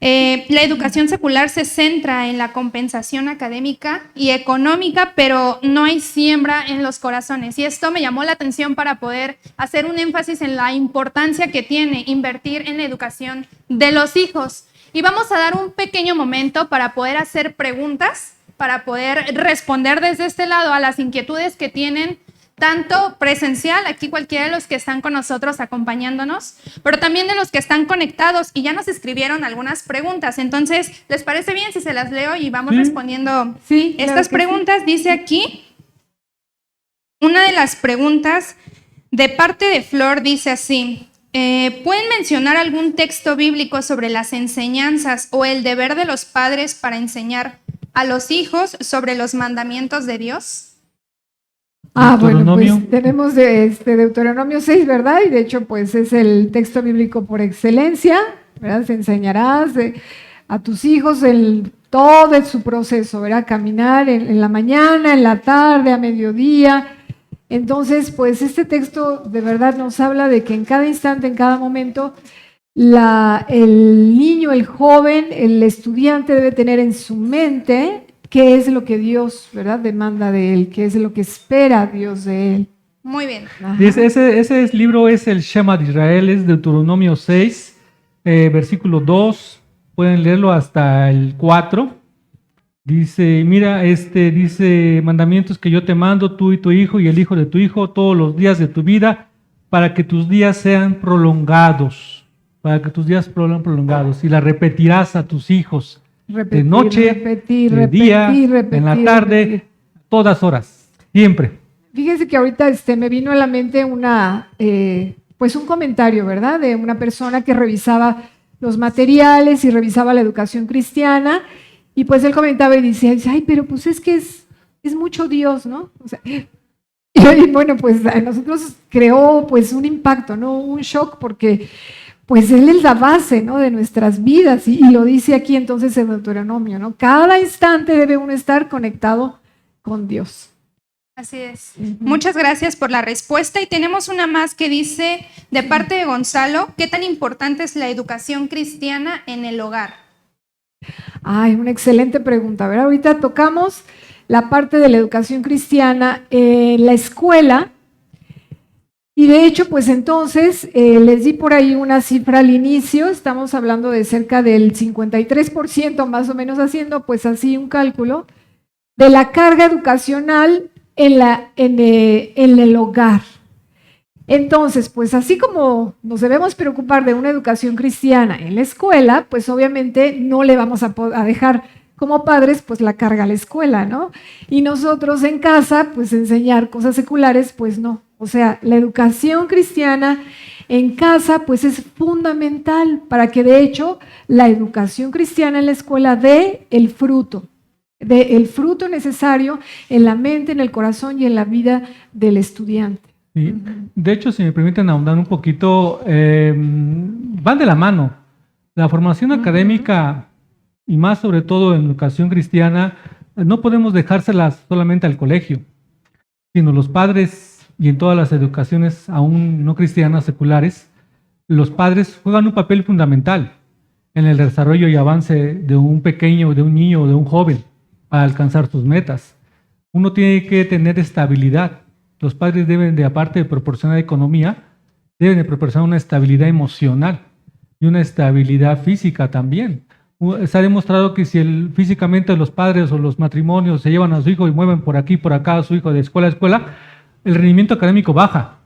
la educación secular se centra en la compensación académica y económica, pero no hay siembra en los corazones. Y esto me llamó la atención para poder hacer un énfasis en la importancia que tiene invertir en la educación de los hijos. Y vamos a dar un pequeño momento para poder hacer preguntas, para poder responder desde este lado a las inquietudes que tienen, tanto presencial, aquí cualquiera de los que están con nosotros acompañándonos, pero también de los que están conectados y ya nos escribieron algunas preguntas. Entonces, ¿les parece bien si se las leo y vamos respondiendo estas preguntas? Sí. Dice aquí, una de las preguntas de parte de Flor dice así: ¿pueden mencionar algún texto bíblico sobre las enseñanzas o el deber de los padres para enseñar a los hijos sobre los mandamientos de Dios? Bueno, pues tenemos Deuteronomio 6, ¿verdad? Y de hecho, pues es el texto bíblico por excelencia ¿verdad? Se enseñarás a tus hijos todo su proceso, ¿verdad? Caminar en la mañana, en la tarde, a mediodía. Entonces, pues este texto de verdad nos habla de que en cada instante, en cada momento, el niño, el joven, el estudiante debe tener en su mente qué es lo que Dios, ¿verdad?, demanda de él, qué es lo que espera Dios de él. Muy bien. Ese libro es el Shema de Israel, es Deuteronomio 6, versículo 2, pueden leerlo hasta el 4. Dice, mira, dice, mandamientos que yo te mando, tú y tu hijo y el hijo de tu hijo, todos los días de tu vida, para que tus días sean prolongados, y la repetirás a tus hijos, de noche, de día, en la tarde, todas horas, siempre. Fíjense que ahorita me vino a la mente pues un comentario, ¿verdad?, de una persona que revisaba los materiales y revisaba la educación cristiana. Y pues él comentaba y dice, ay, pero pues es que es mucho Dios, ¿no? O sea, y bueno, pues a nosotros creó pues un impacto, ¿no? Un shock, porque pues Él es la base, ¿no?, de nuestras vidas. Y lo dice aquí entonces en Deuteronomio, ¿no? Cada instante debe uno estar conectado con Dios. Así es. Muchas gracias por la respuesta. Y tenemos una más que dice, de parte de Gonzalo, ¿qué tan importante es la educación cristiana en el hogar? Ay, una excelente pregunta. A ver, ahorita tocamos la parte de la educación cristiana en la escuela. Y de hecho, pues entonces, les di por ahí una cifra al inicio. Estamos hablando de cerca del 53%, más o menos, haciendo pues así un cálculo, de la carga educacional en el hogar. Entonces, pues así como nos debemos preocupar de una educación cristiana en la escuela, pues obviamente no le vamos a dejar como padres pues la carga a la escuela, ¿no? Y nosotros en casa, pues enseñar cosas seculares, pues no. O sea, la educación cristiana en casa pues es fundamental para que de hecho la educación cristiana en la escuela dé el fruto necesario en la mente, en el corazón y en la vida del estudiante. Sí. De hecho, si me permiten ahondar un poquito, van de la mano. La formación académica, y más sobre todo en educación cristiana, no podemos dejárselas solamente al colegio, sino los padres, y en todas las educaciones aún no cristianas, seculares, los padres juegan un papel fundamental en el desarrollo y avance de un pequeño, de un niño o de un joven para alcanzar sus metas. Uno tiene que tener estabilidad. Los padres deben de, aparte de proporcionar economía, deben de proporcionar una estabilidad emocional y una estabilidad física también. Se ha demostrado que si físicamente los padres o los matrimonios se llevan a su hijo y mueven por aquí, por acá a su hijo de escuela a escuela, el rendimiento académico baja.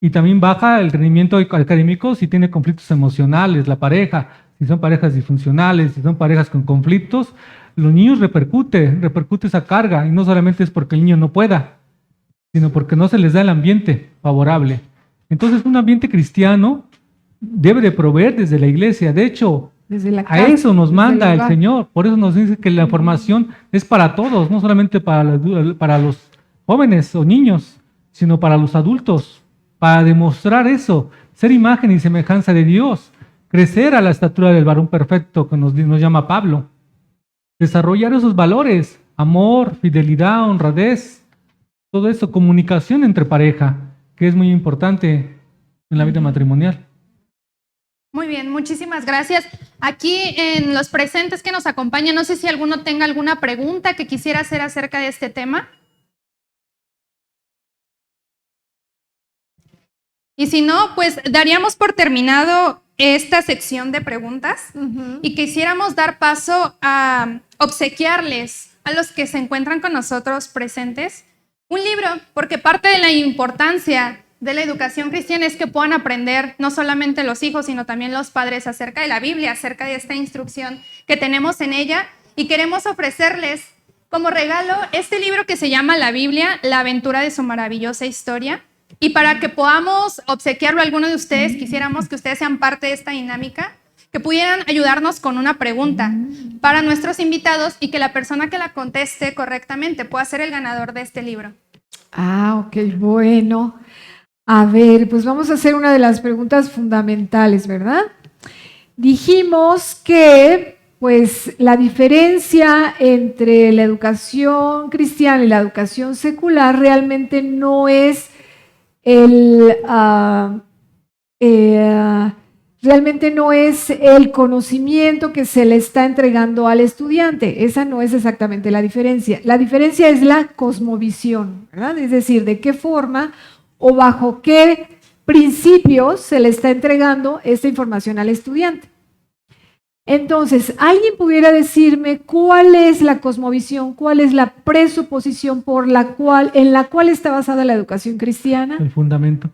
Y también baja el rendimiento académico si tiene conflictos emocionales, la pareja, si son parejas disfuncionales, si son parejas con conflictos, los niños repercute esa carga, y no solamente es porque el niño no pueda, sino porque no se les da el ambiente favorable. Entonces, un ambiente cristiano debe de proveer desde la iglesia. De hecho, a eso nos manda el Señor. Por eso nos dice que la formación es para todos, no solamente para los jóvenes o niños, sino para los adultos, para demostrar eso, ser imagen y semejanza de Dios, crecer a la estatura del varón perfecto que nos llama Pablo, desarrollar esos valores, amor, fidelidad, honradez, todo eso, comunicación entre pareja, que es muy importante en la vida matrimonial. Muy bien, muchísimas gracias. Aquí en los presentes que nos acompañan, no sé si alguno tenga alguna pregunta que quisiera hacer acerca de este tema. Y si no, pues daríamos por terminado esta sección de preguntas y quisiéramos dar paso a obsequiarles a los que se encuentran con nosotros presentes un libro, porque parte de la importancia de la educación cristiana es que puedan aprender no solamente los hijos, sino también los padres acerca de la Biblia, acerca de esta instrucción que tenemos en ella, y queremos ofrecerles como regalo este libro que se llama La Biblia, la aventura de su maravillosa historia. Y para que podamos obsequiarlo a alguno de ustedes, quisiéramos que ustedes sean parte de esta dinámica, que pudieran ayudarnos con una pregunta para nuestros invitados y que la persona que la conteste correctamente pueda ser el ganador de este libro. Ah, ok, bueno. A ver, pues vamos a hacer una de las preguntas fundamentales, ¿verdad? dijimos que pues la diferencia entre la educación cristiana y la educación secular realmente no es realmente no es el conocimiento que se le está entregando al estudiante. Esa no es exactamente la diferencia. La diferencia es la cosmovisión, ¿verdad? Es decir, de qué forma o bajo qué principios se le está entregando esta información al estudiante. Entonces, ¿alguien pudiera decirme cuál es la cosmovisión, cuál es la presuposición en la cual está basada la educación cristiana? El fundamento.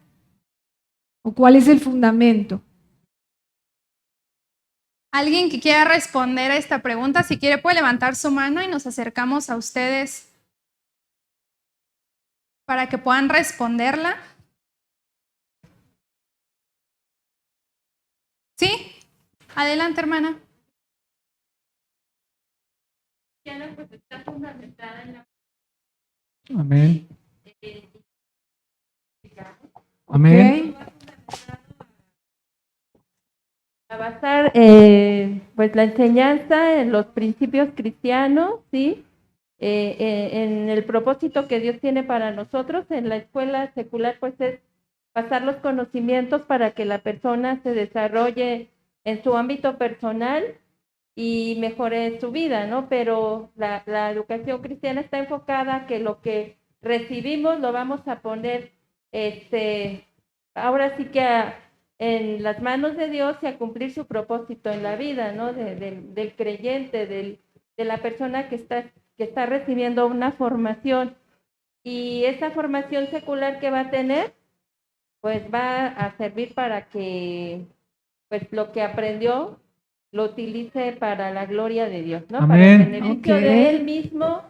¿O cuál es el fundamento? Alguien que quiera responder a esta pregunta, si quiere puede levantar su mano y nos acercamos a ustedes para que puedan responderla. ¿Sí? Adelante, hermana. Pues está fundamentada en la... Amén. Amén. Okay. A basar pues la enseñanza en los principios cristianos, ¿sí? En el propósito que Dios tiene para nosotros en la escuela secular, pues es pasar los conocimientos para que la persona se desarrolle en su ámbito personal y mejore su vida, ¿no? Pero la educación cristiana está enfocada a que lo que recibimos lo vamos a poner, ahora sí que en las manos de Dios y a cumplir su propósito en la vida, ¿no? Del creyente, de la persona que está recibiendo una formación. Y esa formación secular que va a tener, pues va a servir para que pues lo que aprendió lo utilice para la gloria de Dios, ¿no? Amén. Para el beneficio de él mismo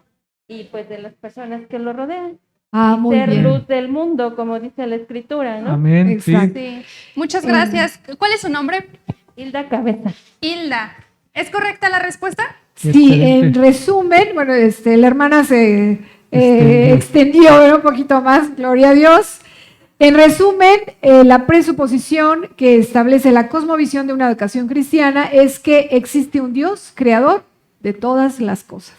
y pues de las personas que lo rodean. Muy Ser bien. luz del mundo, como dice la escritura, ¿no? Amén. Exacto. Sí. Sí. Muchas gracias. ¿Cuál es su nombre? Hilda Cabeza. Hilda. ¿Es correcta la respuesta? Sí, Excelente. en resumen, bueno, la hermana se Extendió. extendió un poquito más, gloria a Dios. En resumen, la presuposición que establece la cosmovisión de una educación cristiana es que existe un Dios creador de todas las cosas,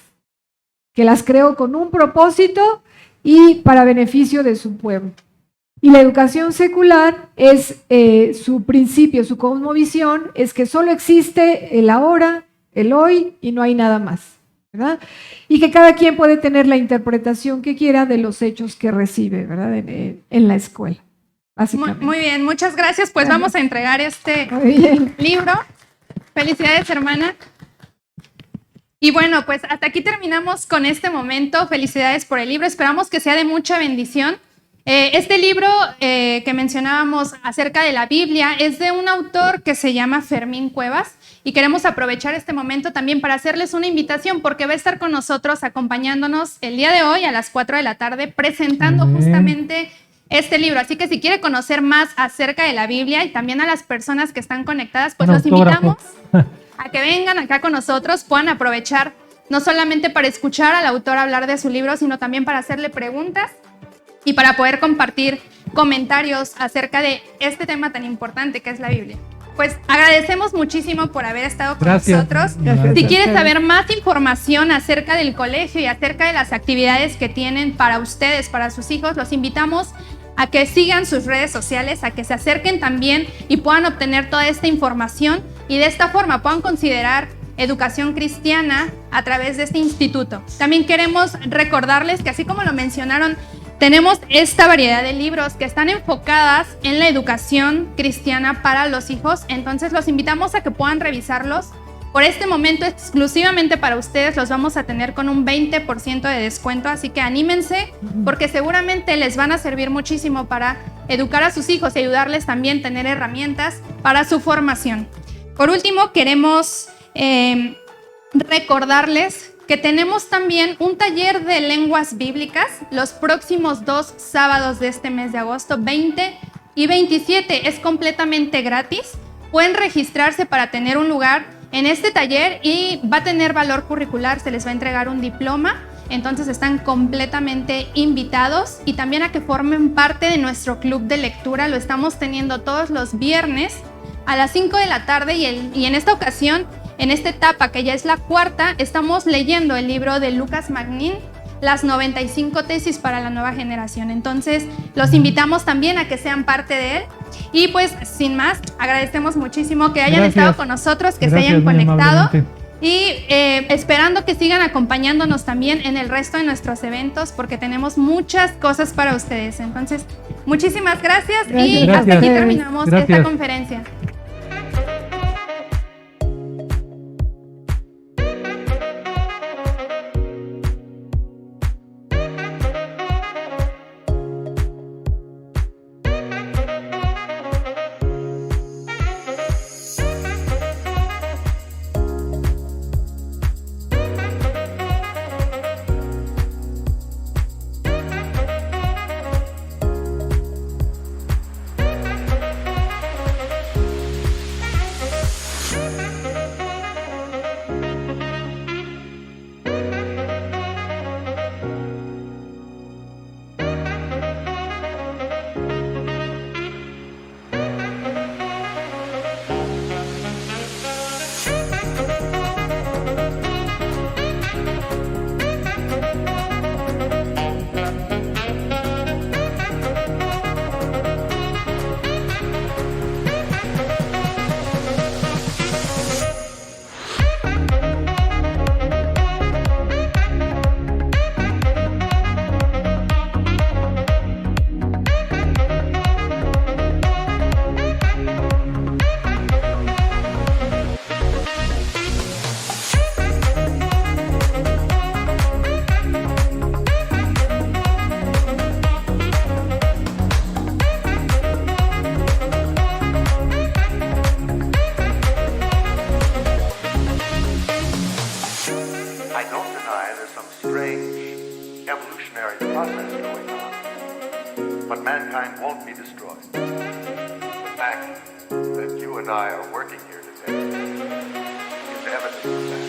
que las creó con un propósito y para beneficio de su pueblo. Y la educación secular es su principio, su cosmovisión, es que solo existe el ahora, el hoy y no hay nada más, ¿verdad? Y que cada quien puede tener la interpretación que quiera de los hechos que recibe, ¿verdad? En la escuela, básicamente. Muy bien, muchas gracias. Pues vamos a entregar este Muy bien. libro. Felicidades, hermana. Y bueno, pues hasta aquí terminamos con este momento. Felicidades por el libro. Esperamos que sea de mucha bendición. Este libro que mencionábamos acerca de la Biblia es de un autor que se llama Fermín Cuevas y queremos aprovechar este momento también para hacerles una invitación porque va a estar con nosotros acompañándonos el día de hoy a las 4 de la tarde presentando Amén. justamente este libro. Así que si quiere conocer más acerca de la Biblia y también a las personas que están conectadas, pues Un los autógrafo. invitamos a que vengan acá con nosotros, puedan aprovechar no solamente para escuchar al autor hablar de su libro, sino también para hacerle preguntas y para poder compartir comentarios acerca de este tema tan importante que es la Biblia. Pues agradecemos muchísimo por haber estado con Gracias. nosotros. Gracias. Si quieres saber más información acerca del colegio y acerca de las actividades que tienen para ustedes, para sus hijos, los invitamos a que sigan sus redes sociales, a que se acerquen también y puedan obtener toda esta información y de esta forma puedan considerar educación cristiana a través de este instituto. También queremos recordarles que así como lo mencionaron, tenemos esta variedad de libros que están enfocadas en la educación cristiana para los hijos, entonces los invitamos a que puedan revisarlos. Por este momento exclusivamente para ustedes los vamos a tener con un 20% de descuento, así que anímense porque seguramente les van a servir muchísimo para educar a sus hijos y ayudarles también a tener herramientas para su formación. Por último, queremos recordarles que tenemos también un taller de lenguas bíblicas los próximos 2 sábados de este mes de agosto, 20 y 27. Es completamente gratis. Pueden registrarse para tener un lugar en este taller y va a tener valor curricular. Se les va a entregar un diploma. Entonces están completamente invitados y también a que formen parte de nuestro club de lectura. Lo estamos teniendo todos los viernes a las 5 de la tarde y en esta ocasión, en esta etapa que ya es la cuarta, estamos leyendo el libro de Lucas Magnin, las 95 tesis para la nueva generación. Entonces, los invitamos también a que sean parte de él. Y pues, sin más, agradecemos muchísimo que hayan estado con nosotros, que se hayan conectado. Y esperando que sigan acompañándonos también en el resto de nuestros eventos, porque tenemos muchas cosas para ustedes. Entonces, muchísimas gracias. Y hasta aquí terminamos esta conferencia. But mankind won't be destroyed. The fact that you and I are working here today is evidence of that.